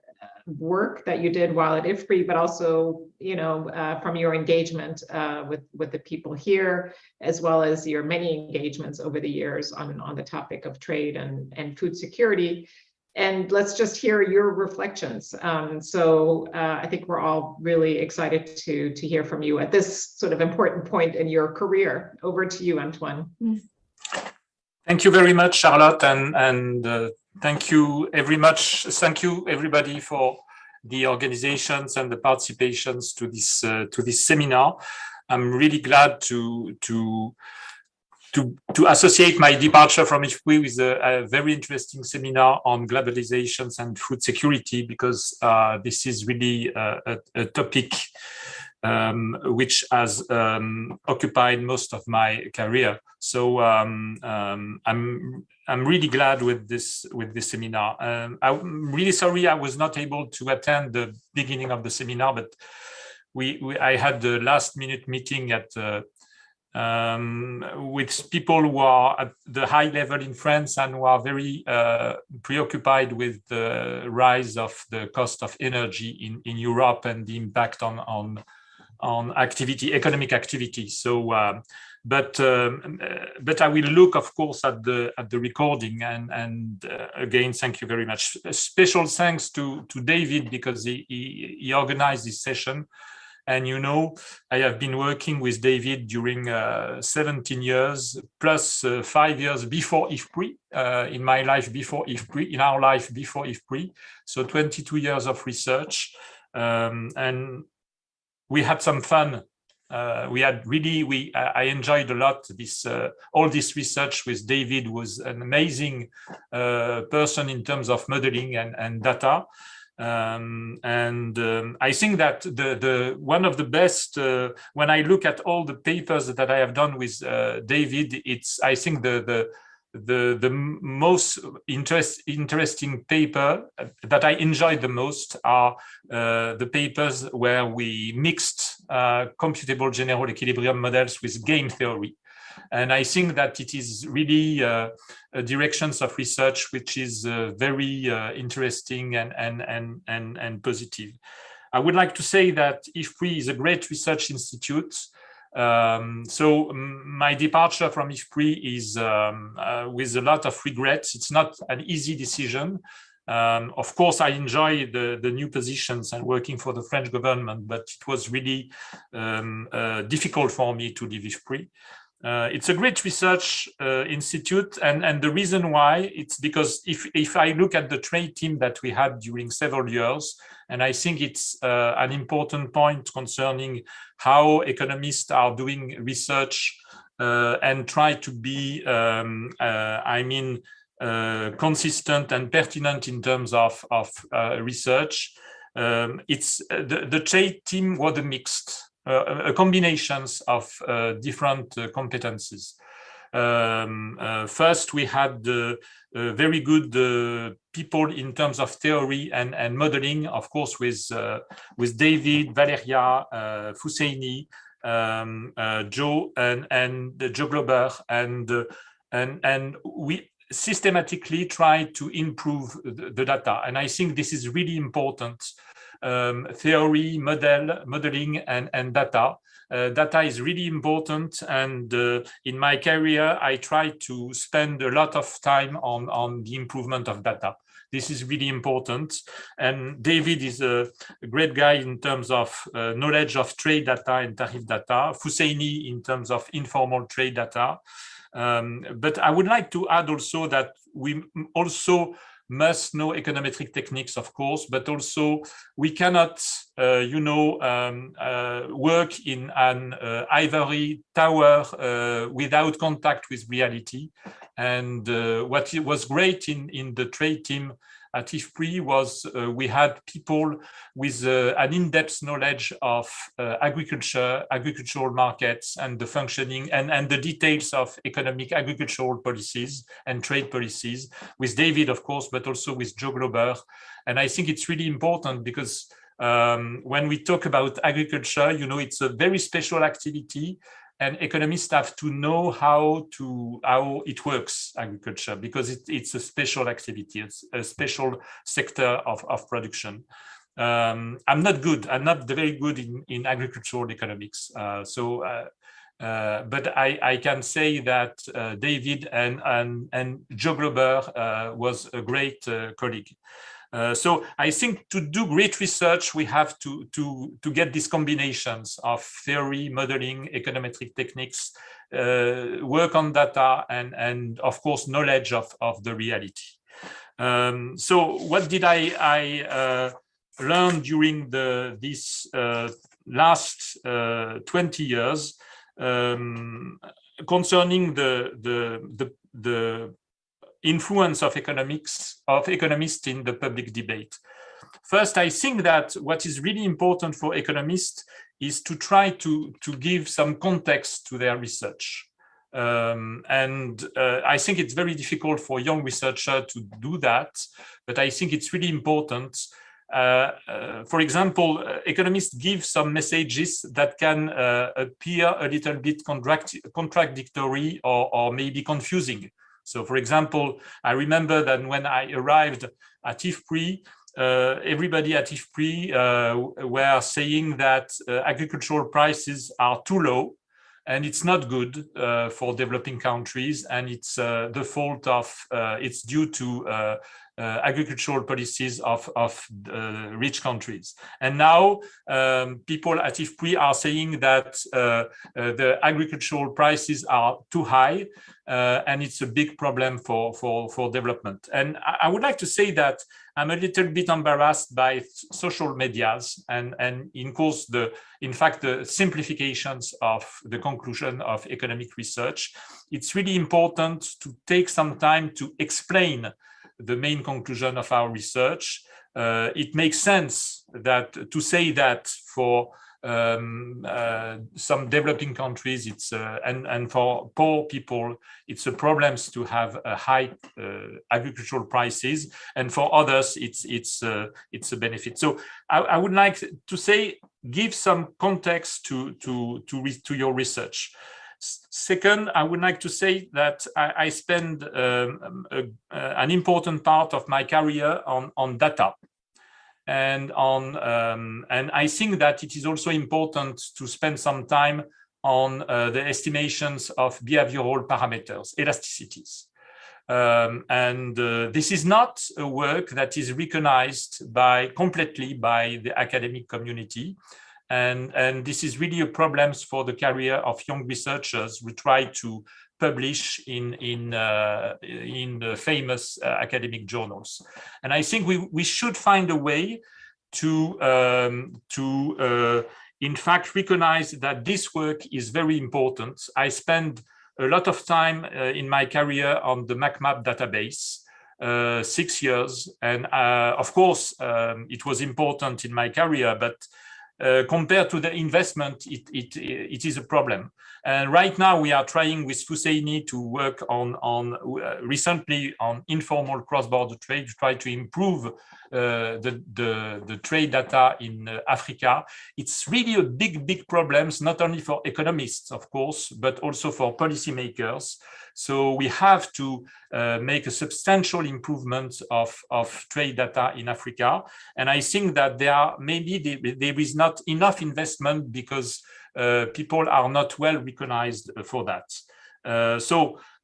work that you did while at IFPRI, but also, from your engagement with the people here, as well as your many engagements over the years on the topic of trade and food security. And let's just hear your reflections. I think we're all really excited to hear from you at this sort of important point in your career. Over to you, Antoine. Thank you very much, Charlotte, and thank you everybody for the organizations and the participations to this seminar. I'm really glad to associate my departure from IFPRI with a very interesting seminar on globalizations and food security, because this is really a topic which has occupied most of my career. So I'm really glad with this seminar. I'm really sorry I was not able to attend the beginning of the seminar, but I had the last minute meeting with people who are at the high level in France and who are very preoccupied with the rise of the cost of energy in Europe and the impact on economic activity. So, but I will look, of course, at the recording. And again, thank you very much. A special thanks to David, because he organized this session. And I have been working with David during 17 years, plus 5 years before IFPRI, in my life before IFPRI, in our life before IFPRI. So 22 years of research. And we had some fun. I enjoyed a lot all this research with David. Was an amazing person in terms of modeling and data. I think that the one of the best, when I look at all the papers that I have done with David, I think the most interesting paper that I enjoyed the most are the papers where we mixed computable general equilibrium models with game theory. And I think that it is really directions of research which is very interesting and positive. I would like to say that IFPRI is a great research institute. So my departure from IFPRI is with a lot of regrets. It's not an easy decision. Of course, I enjoy the new positions and working for the French government, but it was really difficult for me to leave IFPRI. It's a great research institute, and the reason why, it's because if I look at the trade team that we had during several years, and I think it's an important point concerning how economists are doing research and try to be, consistent and pertinent in terms of research. It's the trade team was a mixed. Combinations of different competencies. First, we had very good people in terms of theory and modeling, of course, with David, Valeria, Fusseini, Joe and Joe Glober, and we systematically try to improve the data. And I think this is really important. Theory, modeling, and data. Data is really important, and in my career, I try to spend a lot of time on the improvement of data. This is really important, and David is a great guy in terms of knowledge of trade data and tariff data, Fusseini in terms of informal trade data. But I would like to add also that we also must know econometric techniques, of course, but also we cannot, work in an ivory tower without contact with reality. And what was great in the trade team at IFPRI was we had people with an in-depth knowledge of agricultural markets and the functioning and the details of economic agricultural policies and trade policies, with David, of course, but also with Joe Glober. And I think it's really important because when we talk about agriculture, it's a very special activity, and economists have to know how it works, agriculture, because it's a special activity. It's a special sector of production. I'm not very good in agricultural economics. But I can say that David and Joe Glober was a great colleague. So I think to do great research, we have to get these combinations of theory, modeling, econometric techniques, work on data, and of course, knowledge of the reality. So what did I learn during this last 20 years concerning the influence of economists in the public debate? First, I think that what is really important for economists is to try to give some context to their research. I think it's very difficult for young researchers to do that, but I think it's really important. For example, economists give some messages that can appear a little bit contradictory or maybe confusing. So, for example, I remember that when I arrived at IFPRI, everybody at IFPRI were saying that agricultural prices are too low, and it's not good for developing countries, and it's the fault of, it's due to agricultural policies of rich countries. And now people at IFPRI are saying that the agricultural prices are too high, and it's a big problem for development. And I would like to say that I'm a little bit embarrassed by social medias and in fact the simplifications of the conclusion of economic research. It's really important to take some time to explain the main conclusion of our research. It makes sense that to say that for some developing countries, it's and for poor people, it's a problem to have high agricultural prices, and for others, it's a benefit. So I would like to say, give some context to your research. Second, I would like to say that I spend an important part of my career on data, and I think that it is also important to spend some time on the estimations of behavioral parameters, elasticities. This is not a work that is recognized completely by the academic community. And this is really a problem for the career of young researchers who try to publish in the famous academic journals. And I think we should find a way to in fact recognize that this work is very important. I spent a lot of time in my career on the MacMap database, 6 years, and of course it was important in my career, but compared to the investment, it is a problem. And right now we are trying with Husseini to work recently on informal cross-border trade to try to improve the trade data in Africa. It's really a big problem, not only for economists, of course, but also for policymakers. So we have to make a substantial improvement of trade data in Africa. And I think that there is not enough investment because people are not well recognized for that.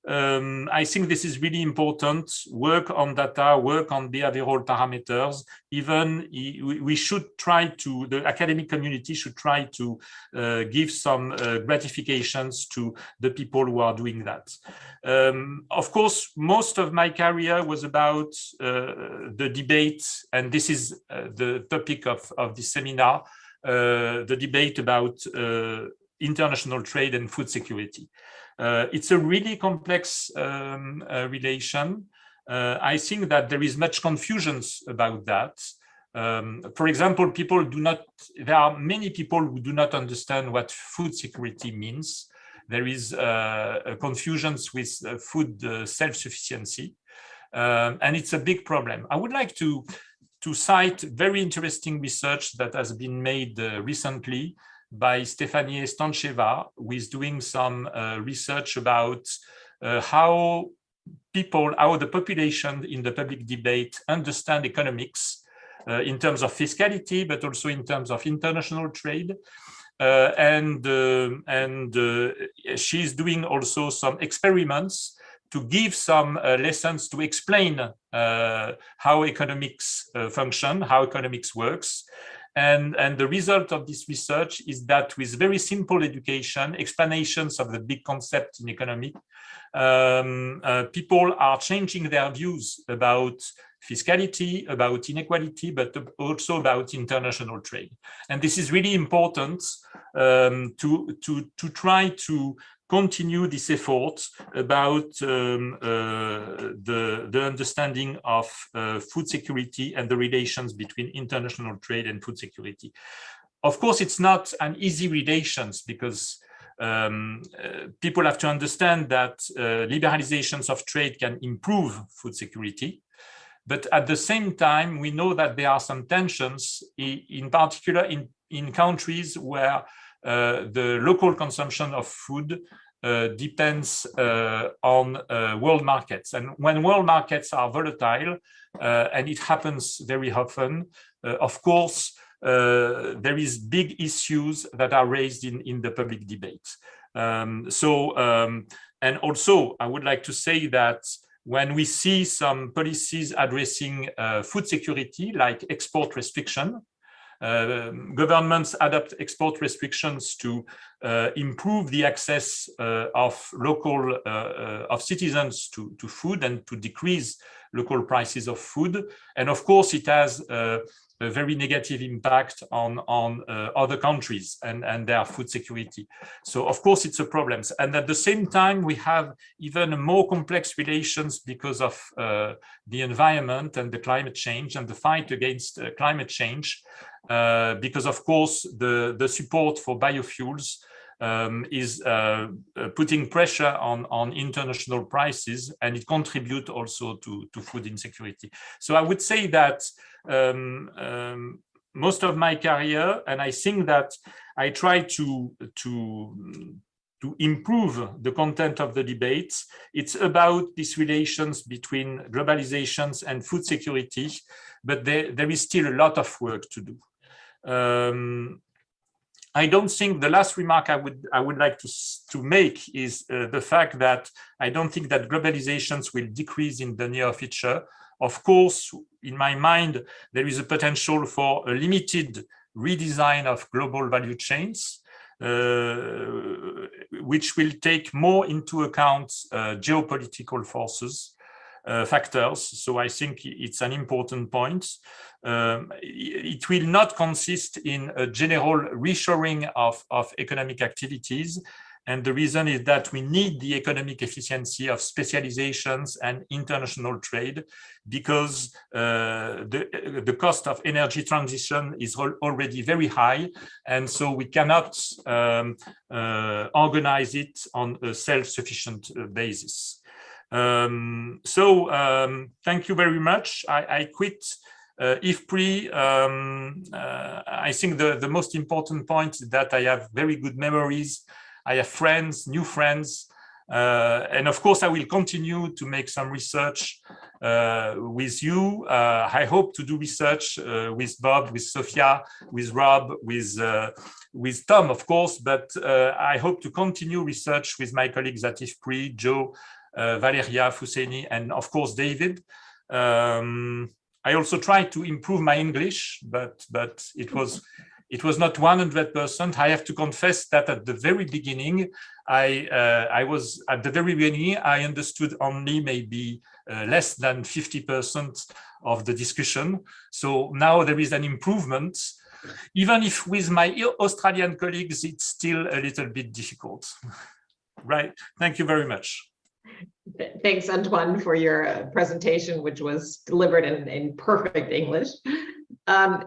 I think this is really important. Work on data, work on behavioral parameters. Even we should try to, the academic community should try to give some gratifications to the people who are doing that. Of course, most of my career was about the debate, and this is the topic of this seminar, the debate about international trade and food security. It's a really complex relation. I think that there is much confusion about that. For example, there are many people who do not understand what food security means. There is confusion with food self-sufficiency, and it's a big problem. I would like to cite very interesting research that has been made recently by Stefanie Stancheva, who is doing some research about how the population in the public debate understand economics in terms of fiscality, but also in terms of international trade. She's doing also some experiments to give some lessons to explain how economics function, how economics works. And the result of this research is that with very simple education, explanations of the big concept in economy, people are changing their views about fiscality, about inequality, but also about international trade. And this is really important to try to continue this effort about the understanding of food security and the relations between international trade and food security. Of course, it's not an easy relations because people have to understand that liberalizations of trade can improve food security. But at the same time, we know that there are some tensions, in particular in countries where the local consumption of food depends on world markets. And when world markets are volatile, and it happens very often, of course, there is big issues that are raised in the public debate. And also, I would like to say that when we see some policies addressing food security, like export restriction, governments adopt export restrictions to improve the access of citizens to food and to decrease local prices of food. And of course, it has a very negative impact on other countries and their food security. So of course, it's a problem. And at the same time, we have even more complex relations because of the environment and the climate change and the fight against climate change. Because of course, the support for biofuels is putting pressure on international prices, and it contributes also to food insecurity. So I would say that most of my career, and I think that I try to improve the content of the debates. It's about these relations between globalizations and food security, but there is still a lot of work to do. I don't think the last remark I would like to make is the fact that I don't think that globalizations will decrease in the near future. Of course, in my mind, there is a potential for a limited redesign of global value chains, which will take more into account geopolitical forces, factors. So I think it's an important point. It will not consist in a general reshoring of economic activities. And the reason is that we need the economic efficiency of specializations and international trade, because the cost of energy transition is already very high. And so we cannot organize it on a self-sufficient basis. Thank you very much. I quit IFPRI. I think the most important point is that I have very good memories. I have friends, new friends, and of course I will continue to make some research with you. I hope to do research with Bob, with Sophia, with Rob, with Tom, of course, but I hope to continue research with my colleagues at IFPRI, Joe, Valeria, Fousseni, and of course David. I also tried to improve my English, but it was not 100%. I have to confess that at the very beginning, I understood only maybe less than 50% of the discussion. So now there is an improvement, even if with my Australian colleagues, it's still a little bit difficult. Right. Thank you very much. Thanks, Antoine, for your presentation, which was delivered in perfect English.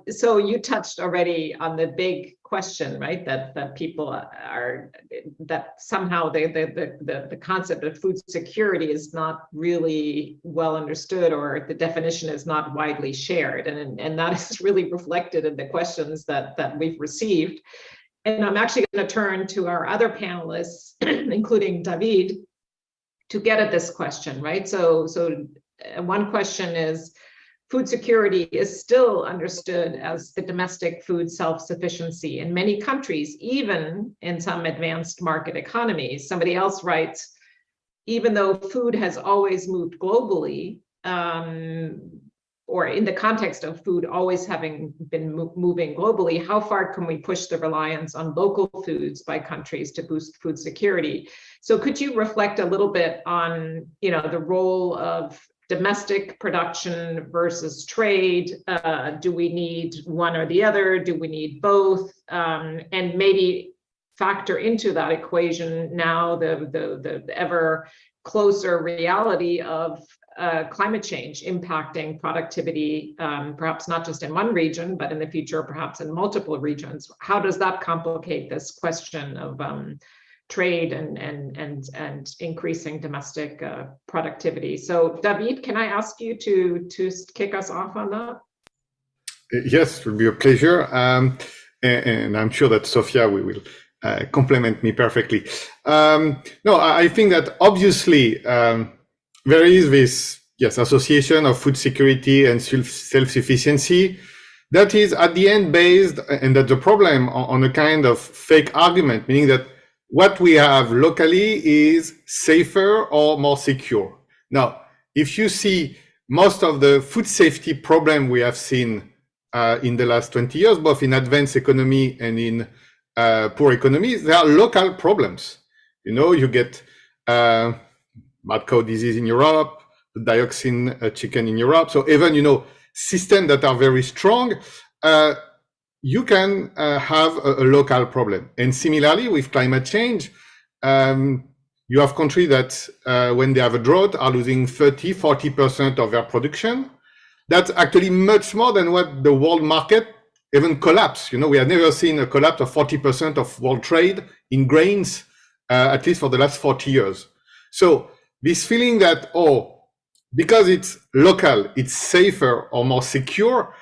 So you touched already on the big question, right? That people are, that somehow the concept of food security is not really well understood, or the definition is not widely shared, and that is really reflected in the questions that we've received. And I'm actually going to turn to our other panelists, including David, to get at this question, right? So one question is, food security is still understood as the domestic food self-sufficiency in many countries, even in some advanced market economies. Somebody else writes, even though food has always moved globally, or in the context of food always having been moving globally, how far can we push the reliance on local foods by countries to boost food security? So could you reflect a little bit on, the role of domestic production versus trade? Do we need one or the other? Do we need both? And maybe factor into that equation now the ever closer reality of climate change impacting productivity, perhaps not just in one region, but in the future, perhaps in multiple regions. How does that complicate this question of trade and increasing domestic productivity? So David, can I ask you to kick us off on that? Yes, it will be a pleasure. And I'm sure that Sophia will complement me perfectly. No, I think that obviously there is this, association of food security and self-sufficiency that is at the end based, and that's the problem, on a kind of fake argument, meaning that what we have locally is safer or more secure. Now, if you see most of the food safety problem we have seen in the last 20 years, both in advanced economy and in poor economies, there are local problems. You get mad cow disease in Europe, the dioxin chicken in Europe. So even, systems that are very strong, you can have a local problem. And similarly with climate change, you have countries that when they have a drought are losing 30–40% of their production. That's actually much more than what the world market even collapsed. We have never seen a collapse of 40% of world trade in grains, at least for the last 40 years. So this feeling that, because it's local, it's safer or more secure,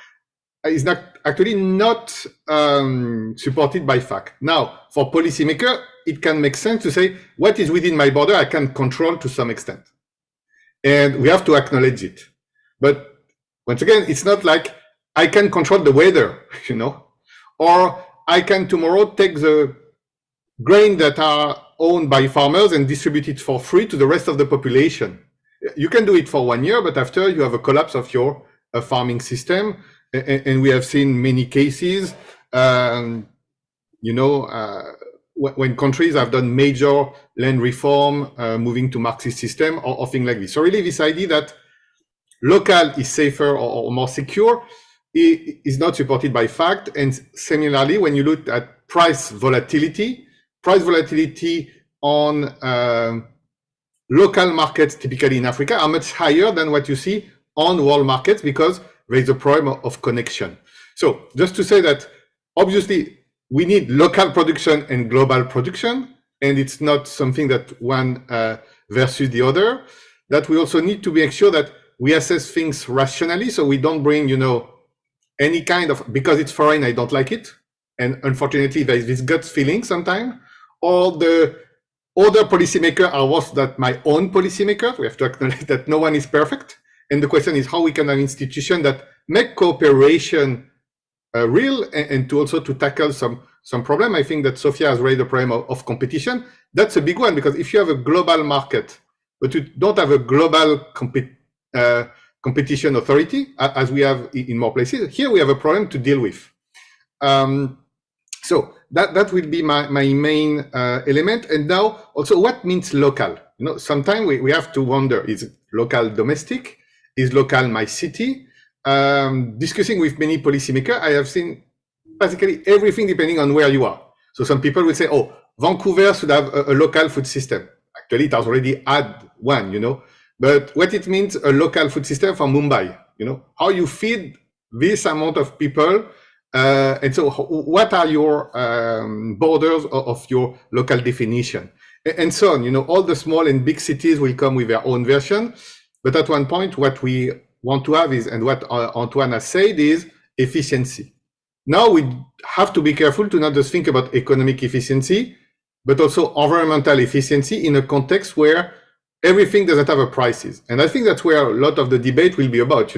is actually not supported by fact. Now, for policymakers, it can make sense to say, what is within my border, I can control to some extent. And we have to acknowledge it. But once again, it's not like I can control the weather, or I can tomorrow take the grain that are owned by farmers and distribute it for free to the rest of the population. You can do it for 1 year, but after you have a collapse of your farming system. And we have seen many cases, when countries have done major land reform, moving to Marxist system or things like this. So really this idea that local is safer or more secure is not supported by fact. And similarly, when you look at price volatility on local markets, typically in Africa, are much higher than what you see on world markets because there is a problem of connection. So just to say that obviously we need local production and global production, and it's not something that one versus the other, that we also need to make sure that we assess things rationally, so we don't bring, any kind of, because it's foreign, I don't like it. And unfortunately, there is this gut feeling sometimes, or the other policymakers are worse than my own policymakers. We have to acknowledge that no one is perfect. And the question is how we can have institutions that make cooperation real, and to also to tackle some problem. I think that Sophia has raised the problem of competition. That's a big one, because if you have a global market, but you don't have a global competition authority, as we have in more places, here we have a problem to deal with. So that will be my main element. And now also what means local? Sometimes we have to wonder, is local domestic? Is local my city? Discussing with many policymakers, I have seen basically everything depending on where you are. So some people will say, oh, Vancouver should have a local food system. Actually, it has already had one, But what it means, a local food system for Mumbai, how you feed this amount of people. And so what are your borders of your local definition? And so on, all the small and big cities will come with their own version. But at one point, what we want to have is, and what Antoine has said, is efficiency. Now we have to be careful to not just think about economic efficiency, but also environmental efficiency in a context where everything doesn't have a prices. And I think that's where a lot of the debate will be about,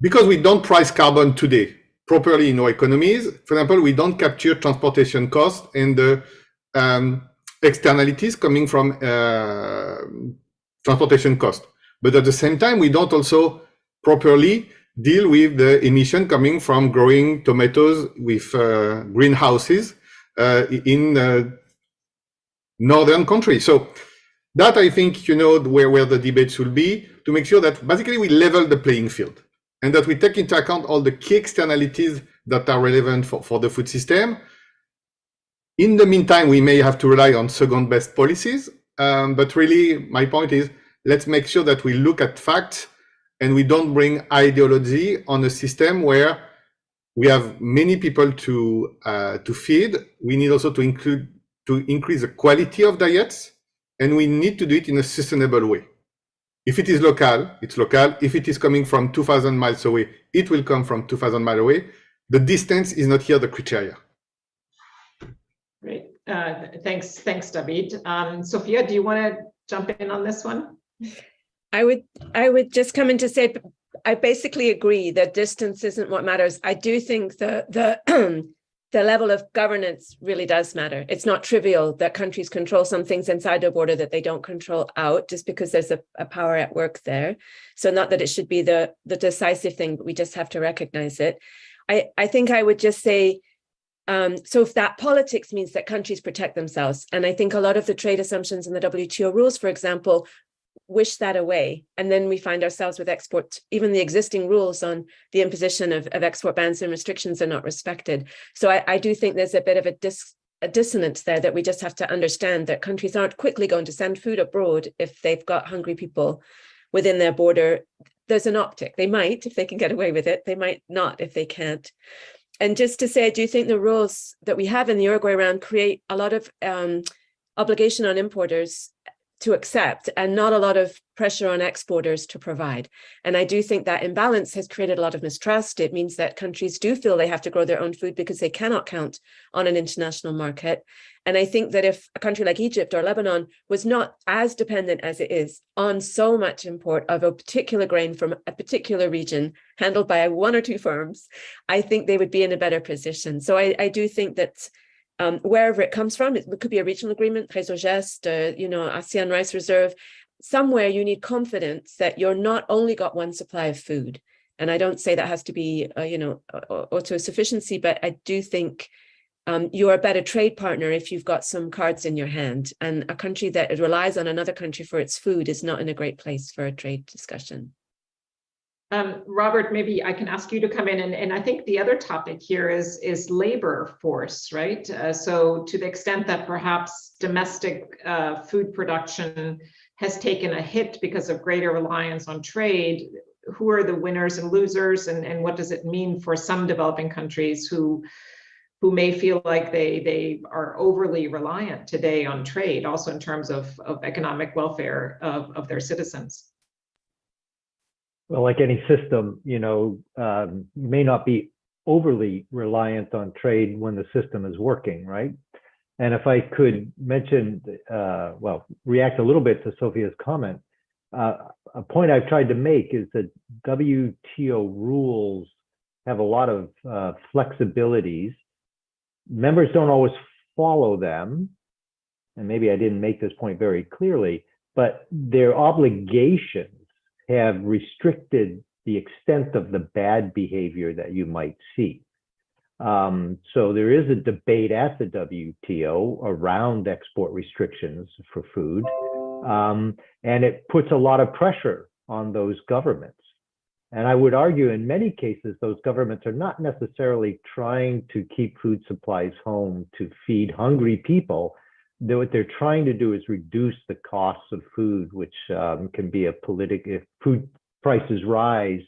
because we don't price carbon today properly in our economies. For example, we don't capture transportation costs and the externalities coming from transportation cost. But at the same time, we don't also properly deal with the emission coming from growing tomatoes with greenhouses in northern countries. So that, I think, where the debates will be, to make sure that basically we level the playing field and that we take into account all the key externalities that are relevant for the food system. In the meantime, we may have to rely on second best policies. But really, my point is, let's make sure that we look at facts and we don't bring ideology on a system where we have many people to feed. We need also to increase the quality of diets, and we need to do it in a sustainable way. If it is local, it's local. If it is coming from 2,000 miles away, it will come from 2,000 miles away. The distance is not here the criteria. Great. Thanks, David. Sophia, do you want to jump in on this one? I would just come in to say, I basically agree that distance isn't what matters. I do think the level of governance really does matter. It's not trivial that countries control some things inside a border that they don't control out, just because there's a power at work there. So not that it should be the decisive thing, but we just have to recognize it. I think I would just say, so if that politics means that countries protect themselves, and I think a lot of the trade assumptions in the WTO rules, for example, wish that away. And then we find ourselves with export, even the existing rules on the imposition of export bans and restrictions are not respected. So I do think there's a bit of a dissonance there that we just have to understand, that countries aren't quickly going to send food abroad if they've got hungry people within their border. There's an optic. They might if they can get away with it. They might not if they can't. And just to say, I do think the rules that we have in the Uruguay round create a lot of obligation on importers to accept and not a lot of pressure on exporters to provide. And I do think that imbalance has created a lot of mistrust. It means that countries do feel they have to grow their own food because they cannot count on an international market. And I think that if a country like Egypt or Lebanon was not as dependent as it is on so much import of a particular grain from a particular region handled by one or two firms, I think they would be in a better position. So I do think that wherever it comes from, it could be a regional agreement, Réseau Geste, ASEAN Rice Reserve, somewhere you need confidence that you're not only got one supply of food. And I don't say that has to be, autosufficiency, but I do think you're a better trade partner if you've got some cards in your hand. And a country that relies on another country for its food is not in a great place for a trade discussion. Robert, maybe I can ask you to come in, and I think the other topic here is labor force, right? So to the extent that perhaps domestic food production has taken a hit because of greater reliance on trade, who are the winners and losers, and what does it mean for some developing countries who may feel like they are overly reliant today on trade, also in terms of economic welfare of their citizens? Well, like any system, you may not be overly reliant on trade when the system is working, right? And if I could mention, react a little bit to Sophia's comment, a point I've tried to make is that WTO rules have a lot of flexibilities. Members don't always follow them, and maybe I didn't make this point very clearly, but their obligations have restricted the extent of the bad behavior that you might see. So there is a debate at the WTO around export restrictions for food, and it puts a lot of pressure on those governments. And I would argue in many cases, those governments are not necessarily trying to keep food supplies home to feed hungry people. What they're trying to do is reduce the costs of food, which can be if food prices rise,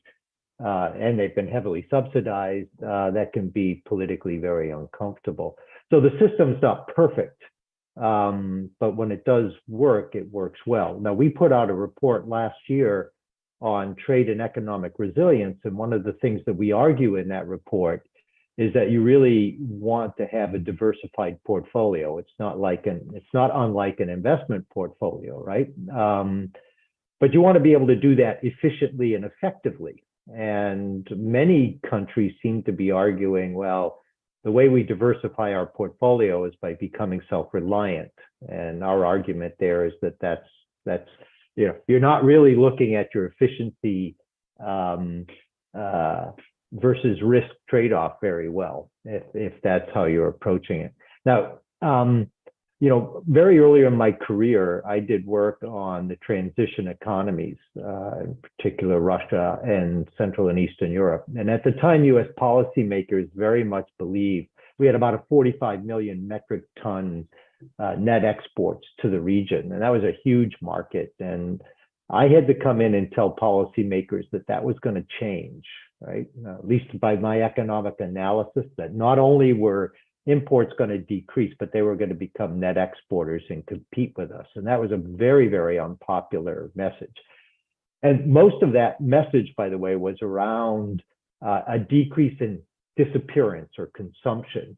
and they've been heavily subsidized, that can be politically very uncomfortable. So the system's not perfect, but when it does work, it works well. Now, we put out a report last year on trade and economic resilience, and one of the things that we argue in that report is that you really want to have a diversified portfolio. It's not unlike an investment portfolio, right? But you want to be able to do that efficiently and effectively. And many countries seem to be arguing, well, the way we diversify our portfolio is by becoming self-reliant. And our argument there is that's you're not really looking at your efficiency versus risk trade-off very well, if that's how you're approaching it. Now, very early in my career, I did work on the transition economies, in particular Russia and Central and Eastern Europe. And at the time, US policymakers very much believed we had about a 45 million metric ton net exports to the region. And that was a huge market. And I had to come in and tell policymakers that was going to change, right? At least by my economic analysis, that not only were imports going to decrease, but they were going to become net exporters and compete with us. And that was a very, very unpopular message. And most of that message, by the way, was around a decrease in disappearance or consumption,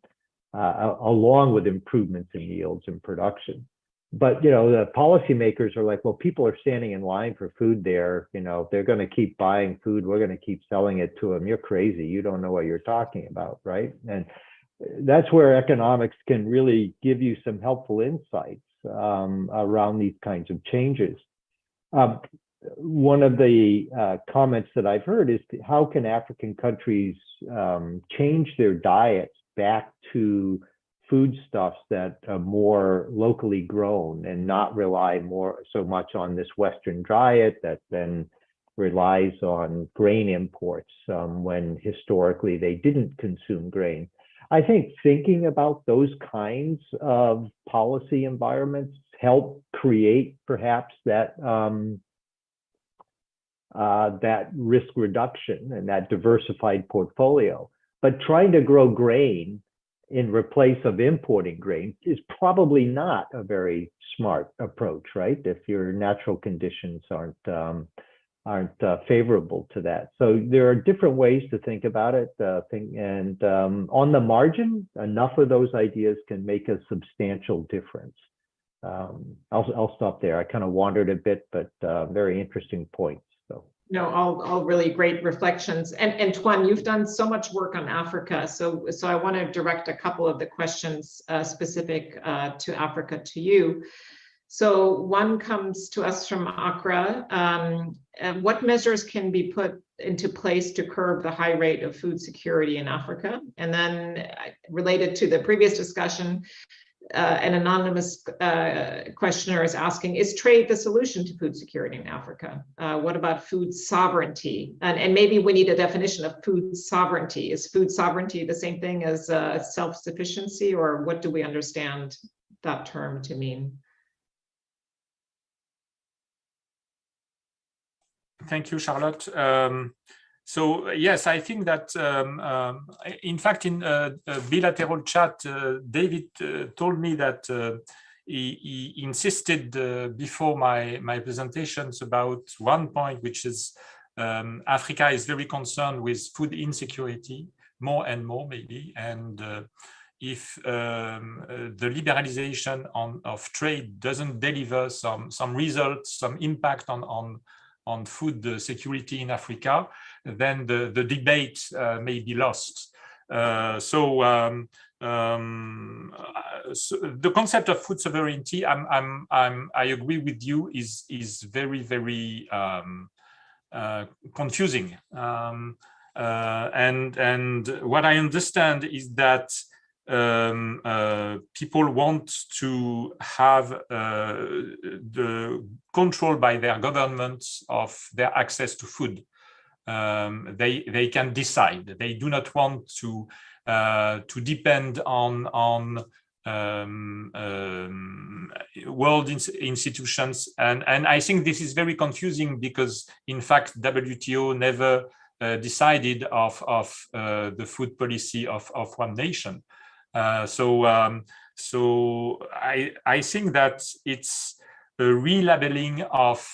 along with improvements in yields and production. But, the policymakers are like, well, people are standing in line for food there. They're going to keep buying food. We're going to keep selling it to them. You're crazy. You don't know what you're talking about, right? And that's where economics can really give you some helpful insights around these kinds of changes. One of the comments that I've heard is, how can African countries change their diets back to foodstuffs that are more locally grown and not rely so much on this Western diet that then relies on grain imports when historically they didn't consume grain. I think thinking about those kinds of policy environments help create perhaps that risk reduction and that diversified portfolio. But trying to grow grain in replace of importing grain is probably not a very smart approach, right? If your natural conditions aren't favorable to that. So there are different ways to think about it. On the margin, enough of those ideas can make a substantial difference. I'll stop there. I kind of wandered a bit, but very interesting points. So. No, all really great reflections. And Antoine, you've done so much work on Africa. So I want to direct a couple of the questions specific to Africa to you. So one comes to us from Accra. What measures can be put into place to curb the high rate of food security in Africa? And then related to the previous discussion, an anonymous questioner is asking, is trade the solution to food security in Africa? What about food sovereignty? And maybe we need a definition of food sovereignty. Is food sovereignty the same thing as self-sufficiency, or what do we understand that term to mean? Thank you, Charlotte. So yes, I think that in fact in a bilateral chat, David told me that he insisted before my presentations about one point, which is Africa is very concerned with food insecurity, more and more maybe, and if the liberalization of trade doesn't deliver some results, some impact on food security in Africa, then the debate may be lost. So the concept of food sovereignty, I agree with you, is very, very confusing. And what I understand is that people want to have the control by their governments of their access to food. They can decide. They do not want to depend on world institutions, and I think this is very confusing because in fact WTO never decided of the food policy of one nation. So I think that it's a relabeling of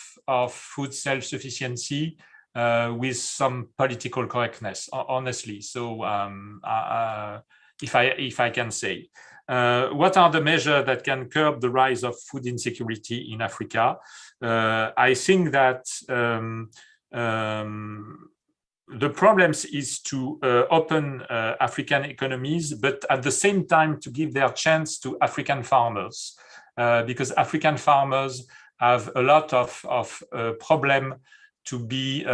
food self-sufficiency with some political correctness, honestly. So if I can say, what are the measures that can curb the rise of food insecurity in Africa? I think that the problems is to open African economies, but at the same time to give their chance to African farmers, because African farmers have a lot of problem to be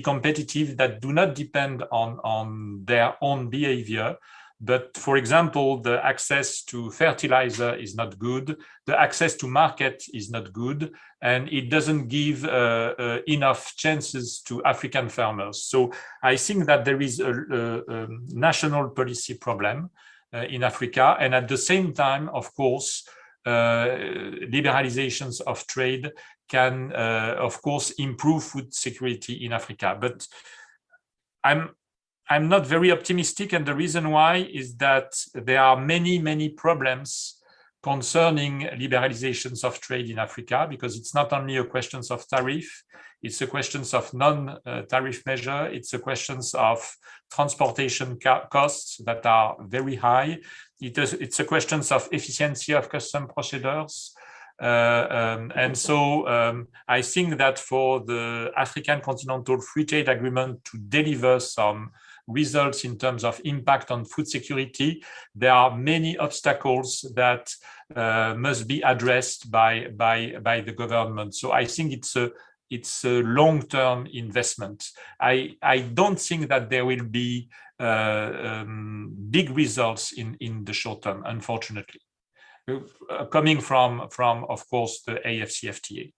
competitive that do not depend on their own behavior. But for example, the access to fertilizer is not good, the access to market is not good, and it doesn't give enough chances to African farmers. So I think that there is a national policy problem in Africa, and at the same time, of course, liberalizations of trade can, of course, improve food security in Africa. But I'm not very optimistic, and the reason why is that there are many problems concerning liberalizations of trade in Africa, because it's not only a question of tariff, it's a question of non-tariff measure, it's a question of transportation costs that are very high, it's a question of efficiency of custom procedures. And so I think that for the African Continental Free Trade Agreement to deliver some results in terms of impact on food security, there are many obstacles that must be addressed by the government. So I think it's a long-term investment. I don't think that there will be big results in the short term, unfortunately, coming from of course the AFCFTA.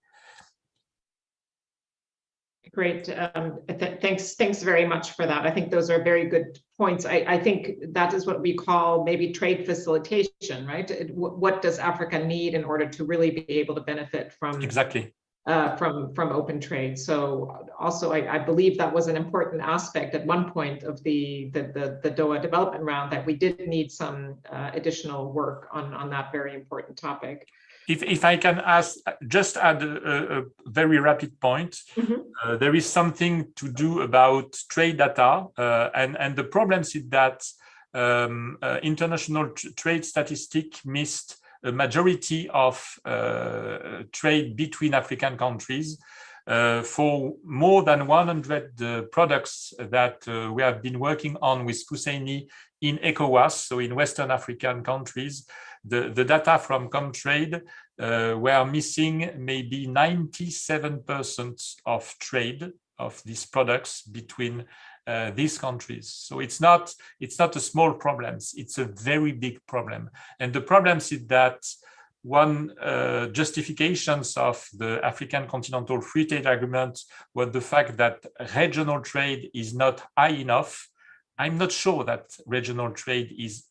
Great, thanks very much for that. I think those are very good points. I think that is what we call maybe trade facilitation, right? What does Africa need in order to really be able to benefit from exactly from open trade? So also, I believe that was an important aspect at one point of the Doha development round, that we did need some additional work on that very important topic. If I can just add a very rapid point, there is something to do about trade data, and the problems is that international trade statistics missed a majority of trade between African countries. For more than 100 products that we have been working on with Husseini in ECOWAS, so in Western African countries, the data from Comtrade were missing maybe 97% of trade of these products between these countries. So it's not a small problem, it's a very big problem. And the problem is that one justifications of the African Continental Free Trade Agreement was the fact that regional trade is not high enough. I'm not sure that regional trade is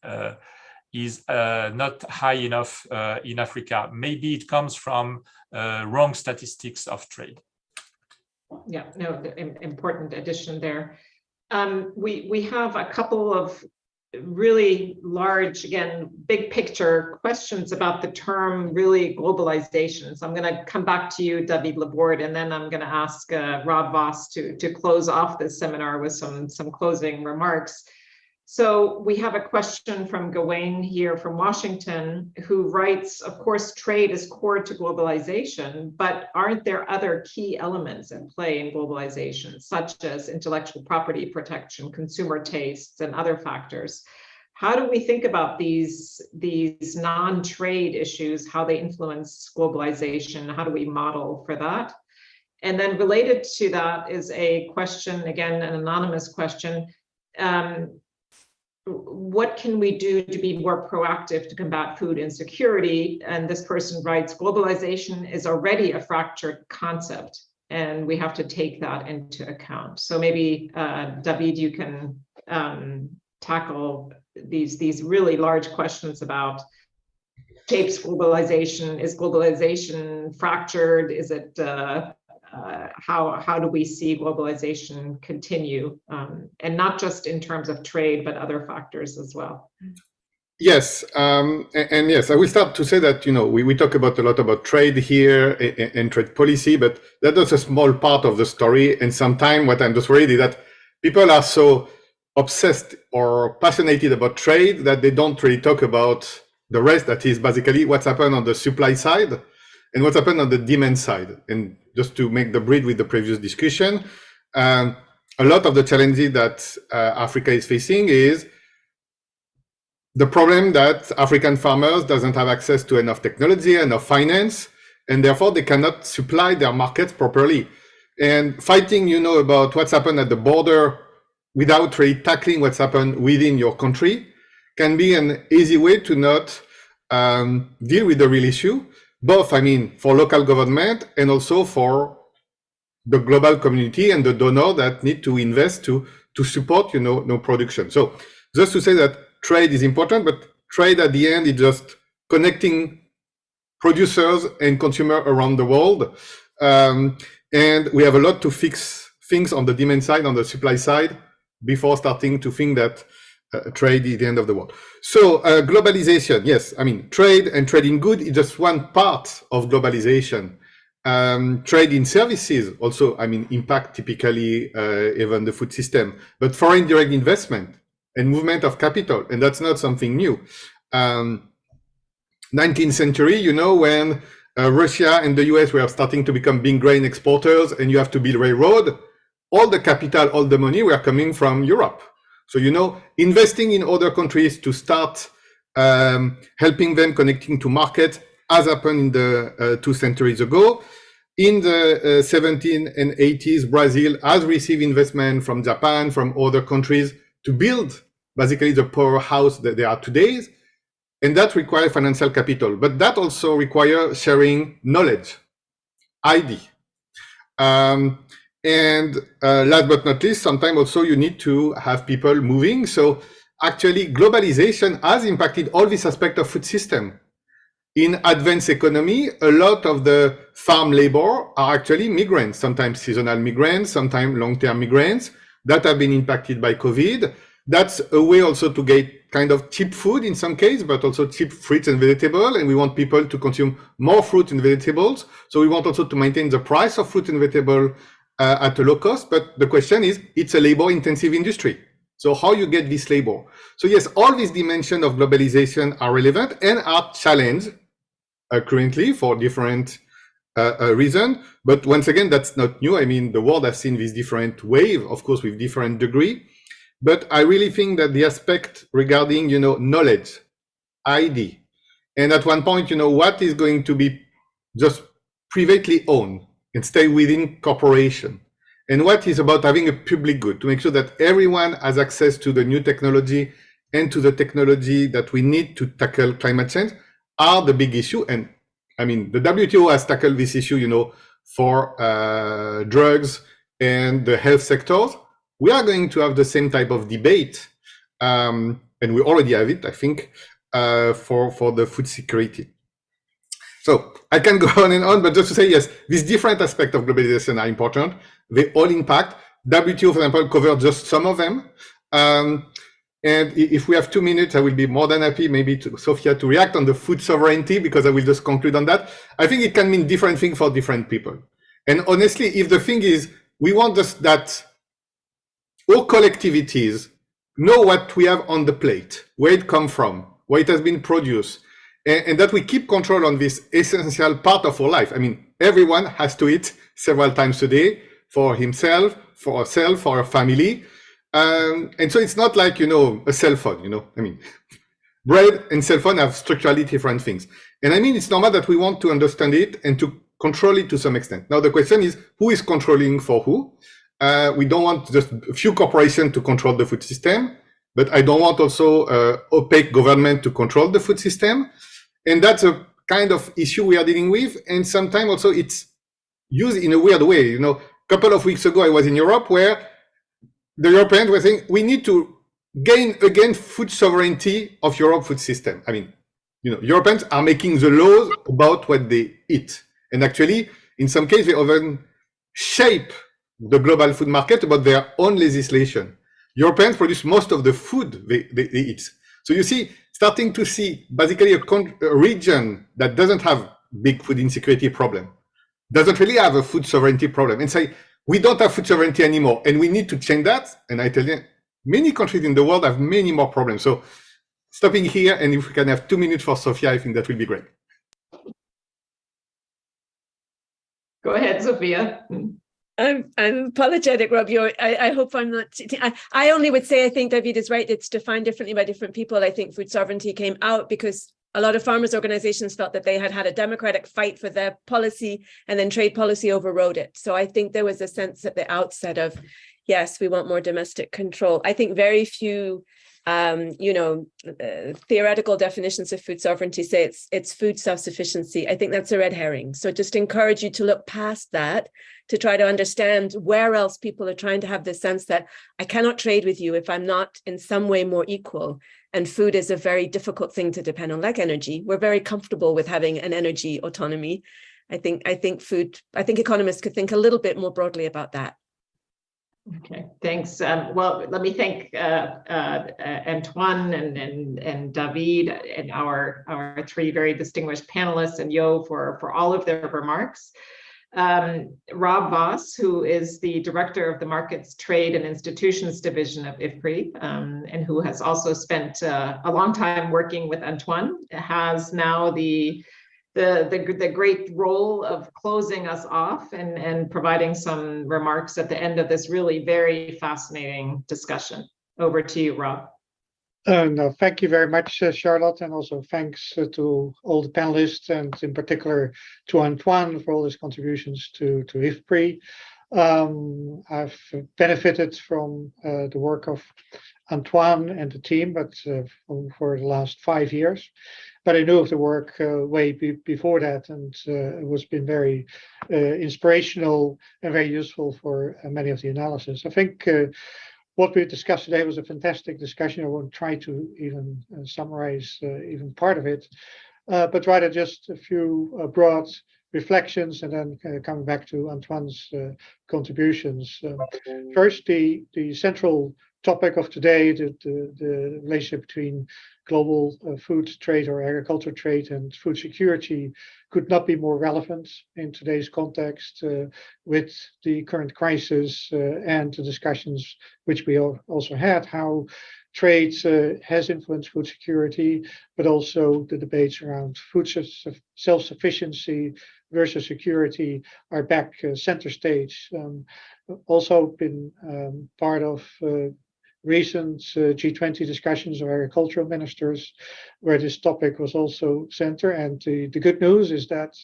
not high enough in Africa. Maybe it comes from wrong statistics of trade. Yeah, no, important addition there. We have a couple of really large, again, big picture questions about the term really globalization. So I'm going to come back to you, David Laborde, and then I'm going to ask Rob Voss to close off this seminar with some closing remarks. So we have a question from Gawain here from Washington, who writes, of course, trade is core to globalization, but aren't there other key elements at play in globalization, such as intellectual property protection, consumer tastes, and other factors? How do we think about these non-trade issues, how they influence globalization? How do we model for that? And then related to that is a question, again, an anonymous question. What can we do to be more proactive to combat food insecurity? And this person writes, globalization is already a fractured concept, and we have to take that into account. So maybe, David, you can tackle these really large questions about shapes globalization. Is globalization fractured? Is it how do we see globalization continue, and not just in terms of trade, but other factors as well? Yes, and yes, I will start to say that, we talk a lot about trade here and trade policy, but that is a small part of the story. And sometimes what I'm just worried is that people are so obsessed or passionate about trade that they don't really talk about the rest, that is basically what's happened on the supply side and what's happened on the demand side. And just to make the bridge with the previous discussion, a lot of the challenges that Africa is facing is the problem that African farmers doesn't have access to enough technology, enough finance, and therefore they cannot supply their markets properly. And fighting, about what's happened at the border without really tackling what's happened within your country can be an easy way to not deal with the real issue, both, for local government and also for the global community and the donor that need to invest to support, production. So just to say that trade is important, but trade at the end is just connecting producers and consumers around the world. And we have a lot to fix things on the demand side, on the supply side, before starting to think that trade is the end of the world. So globalization, yes, trade and trading good is just one part of globalization. Trade in services also, impact typically even the food system, but foreign direct investment and movement of capital, and that's not something new. 19th century, when Russia and the US were starting to become big grain exporters and you have to build railroad, all the capital, all the money were coming from Europe. So, investing in other countries to start helping them connecting to market, as happened in the 2 centuries ago. In the 17th and 80s, Brazil has received investment from Japan, from other countries to build basically the powerhouse that they are today. And that requires financial capital, but that also requires sharing knowledge, ID. And last but not least, sometimes also you need to have people moving. So actually globalization has impacted all this aspect of food system. In advanced economy, a lot of the farm labor are actually migrants, sometimes seasonal migrants, sometimes long-term migrants that have been impacted by COVID. That's a way also to get kind of cheap food in some cases, but also cheap fruits and vegetables. And we want people to consume more fruit and vegetables. So we want also to maintain the price of fruit and vegetable at a low cost. But the question is, it's a labor intensive industry. So how you get this labor? So yes, all these dimensions of globalization are relevant and are challenged currently for different reasons. But once again, that's not new. The world has seen this different wave, of course, with different degree. But I really think that the aspect regarding, knowledge, ID, and at one point, what is going to be just privately owned and stay within corporation, and what is about having a public good, to make sure that everyone has access to the new technology and to the technology that we need to tackle climate change, are the big issue. And I mean, the WTO has tackled this issue, you know, for drugs and the health sectors. We are going to have the same type of debate, and we already have it, I think, for the food security. So I can go on and on, but just to say, yes, these different aspects of globalization are important. They all impact. WTO, for example, covered just some of them. And if we have 2 minutes, I will be more than happy maybe to Sophia to react on the food sovereignty, because I will just conclude on that. I think it can mean different things for different people. And honestly, if the thing is, we want just that all collectivities know what we have on the plate, where it comes from, where it has been produced, and that we keep control on this essential part of our life. I mean, everyone has to eat several times a day for himself, for herself, for her family. And so it's not like, you know, a cell phone, you know, I mean, bread and cell phone have structurally different things. And I mean, it's normal that we want to understand it and to control it to some extent. Now, the question is, who is controlling for who? We don't want just a few corporations to control the food system, but I don't want also opaque government to control the food system. And that's a kind of issue we are dealing with. And sometimes also it's used in a weird way. You know, a couple of weeks ago, I was in Europe where the Europeans were saying, we need to gain again food sovereignty of Europe food system. I mean, you know, Europeans are making the laws about what they eat. And actually, in some cases, they even shape the global food market about their own legislation. Europeans produce most of the food they eat. So you see, starting to see basically a region that doesn't have big food insecurity problem, doesn't really have a food sovereignty problem, and say, we don't have food sovereignty anymore, and we need to change that. And I tell you, many countries in the world have many more problems. So stopping here, and if we can have 2 minutes for Sophia, I think that will be great. Go ahead, Sophia. I'm apologetic, Rob. I hope I'm not. I only would say I think David is right. It's defined differently by different people. I think food sovereignty came out because a lot of farmers' organizations felt that they had a democratic fight for their policy, and then trade policy overrode it. So I think there was a sense at the outset of, yes, we want more domestic control. I think very few theoretical definitions of food sovereignty say it's food self-sufficiency. I think that's a red herring. So just encourage you to look past that, to try to understand where else people are trying to have the sense that I cannot trade with you if I'm not in some way more equal. And food is a very difficult thing to depend on, like energy. We're very comfortable with having an energy autonomy. I think economists could think a little bit more broadly about that. Okay, thanks. Well, let me thank Antoine and David and our three very distinguished panelists, and Yo for all of their remarks. Rob Voss, who is the Director of the Markets, Trade and Institutions Division of IFPRI, and who has also spent a long time working with Antoine, has now the great role of closing us off and providing some remarks at the end of this really very fascinating discussion. Over to you, Rob. No, thank you very much, Charlotte, and also thanks to all the panelists, and in particular to Antoine for all his contributions to IFPRI. I've benefited from the work of Antoine and the team, but for the last 5 years. But I knew of the work way before that, and it was been very inspirational and very useful for many of the analysis. I think what we discussed today was a fantastic discussion. I won't try to even summarize even part of it, but rather just a few broad reflections, and then coming back to Antoine's contributions. First, the central topic of today, the relationship between global food trade or agriculture trade and food security, could not be more relevant in today's context with the current crisis and the discussions which we also had, how trade has influenced food security, but also the debates around food self-sufficiency versus security are back center stage. Also been part of recent G20 discussions of agricultural ministers, where this topic was also center. And the good news is that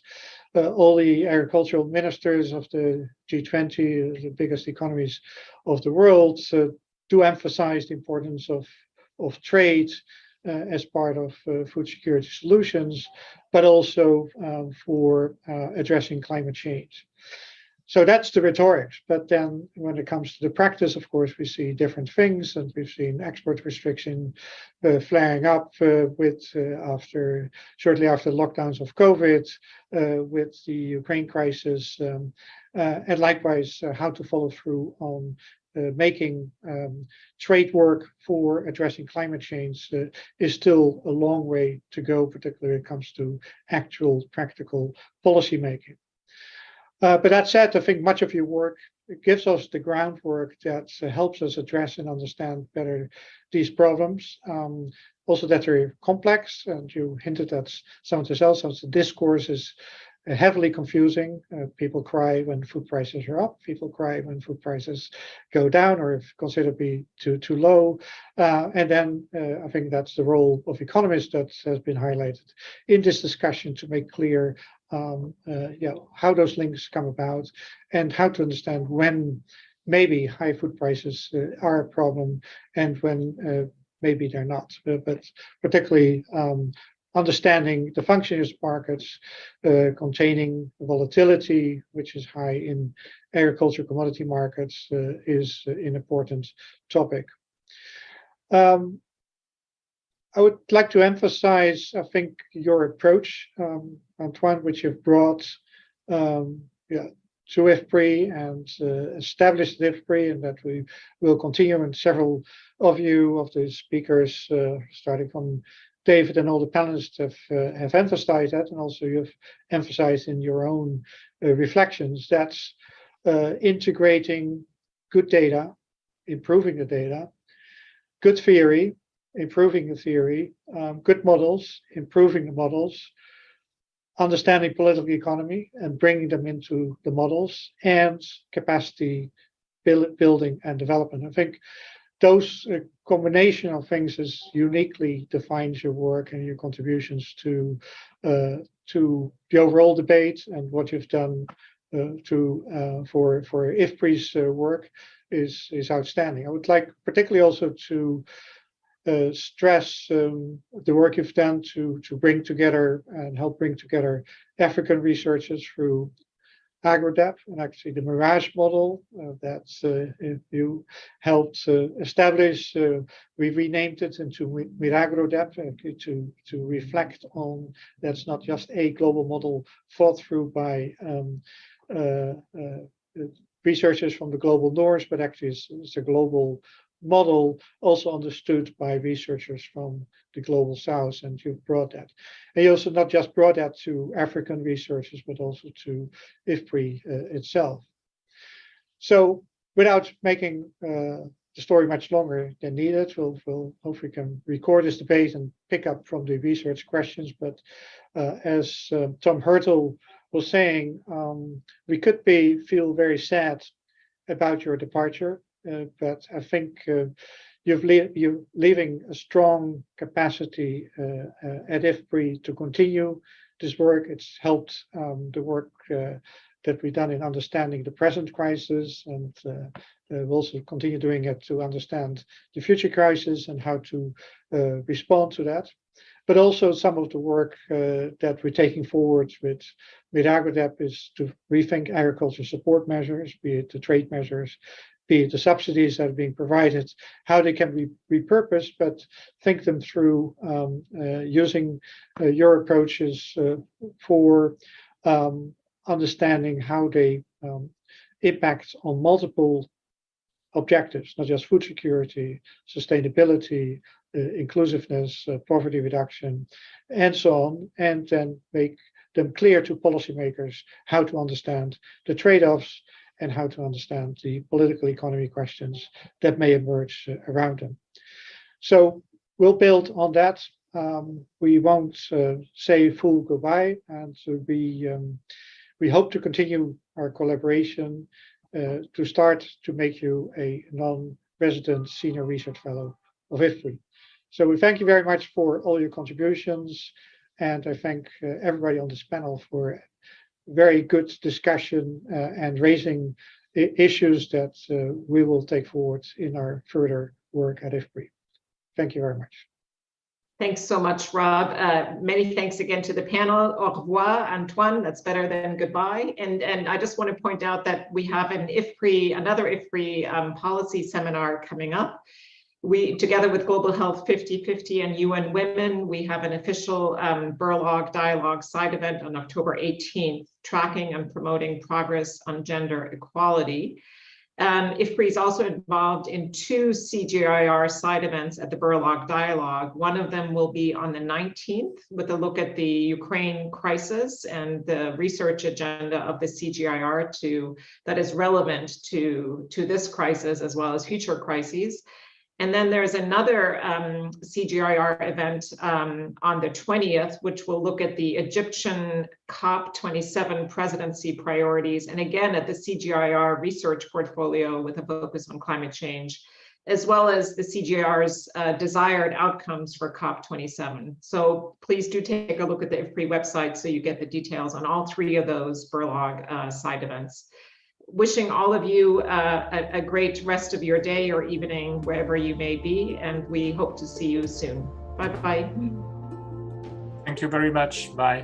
all the agricultural ministers of the G20, the biggest economies of the world, do emphasize the importance of trade as part of food security solutions, but also for addressing climate change. So that's the rhetorics. But then when it comes to the practice, of course, we see different things, and we've seen export restriction flaring up shortly after lockdowns of COVID, with the Ukraine crisis, and likewise how to follow through on making trade work for addressing climate change is still a long way to go, particularly when it comes to actual practical policy making. But that said, I think much of your work gives us the groundwork that helps us address and understand better these problems. Also that they're complex, and you hinted at some of this also. The discourse is heavily confusing. People cry when food prices are up. People cry when food prices go down or if considered to be too low. And then I think that's the role of economists that has been highlighted in this discussion to make clear how those links come about and how to understand when maybe high food prices are a problem and when maybe they're not. But particularly understanding the functioning of markets, containing volatility, which is high in agriculture commodity markets, is an important topic. I would like to emphasize, I think, your approach, Antoine, which you've brought to IFPRI and established IFPRI, and that we will continue. And several of you, of the speakers, starting from David and all the panelists, have emphasized that, and also you've emphasized in your own reflections. That's integrating good data, improving the data, good theory, improving the theory, good models, improving the models, understanding political economy and bringing them into the models, and capacity building and development. I think those combination of things is uniquely defines your work and your contributions to the overall debate, and what you've done for IFPRI's work is outstanding. I would like particularly also to stress the work you've done to bring together and help bring together African researchers through AgroDep, and actually the Mirage model that you helped establish. We renamed it into MiragroDep to reflect on that's not just a global model thought through by researchers from the global north, but actually it's a global model also understood by researchers from the global south, and you've brought that. And you also not just brought that to African researchers, but also to IFPRI itself. So without making the story much longer than needed, we'll hopefully can record this debate and pick up from the research questions. But as Tom Hertel was saying, we could feel very sad about your departure. But I think you're leaving a strong capacity at IFPRI to continue this work. It's helped the work that we've done in understanding the present crisis, and we'll also continue doing it to understand the future crisis and how to respond to that. But also some of the work that we're taking forward with AgroDep is to rethink agriculture support measures, be it the trade measures, be it the subsidies that are being provided, how they can be repurposed, but think them through using your approaches for understanding how they impact on multiple objectives, not just food security, sustainability, inclusiveness, poverty reduction, and so on, and then make them clear to policymakers how to understand the trade-offs and how to understand the political economy questions that may emerge around them. So we'll build on that. We won't say full goodbye, and so we hope to continue our collaboration to start to make you a non-resident senior research fellow of IFPRI. So we thank you very much for all your contributions, and I thank everybody on this panel for very good discussion and raising issues that we will take forward in our further work at IFPRI. Thank you very much. Thanks so much, Rob. Many thanks again to the panel. Au revoir, Antoine. That's better than goodbye. And I just want to point out that we have another IFPRI policy seminar coming up. We, together with Global Health 50/50 and UN Women, we have an official Berlog Dialogue side event on October 18th, tracking and promoting progress on gender equality. IFPRI is also involved in 2 CGIAR side events at the Berlog Dialogue. One of them will be on the 19th with a look at the Ukraine crisis and the research agenda of the CGIAR that is relevant to this crisis as well as future crises. And then there's another CGIAR event on the 20th, which will look at the Egyptian COP27 presidency priorities, and again at the CGIAR research portfolio with a focus on climate change, as well as the CGIAR's desired outcomes for COP27. So please do take a look at the IFPRI website so you get the details on all 3 of those Berlog side events. Wishing all of you a great rest of your day or evening, wherever you may be, and we hope to see you soon. Bye-bye. Thank you very much. Bye.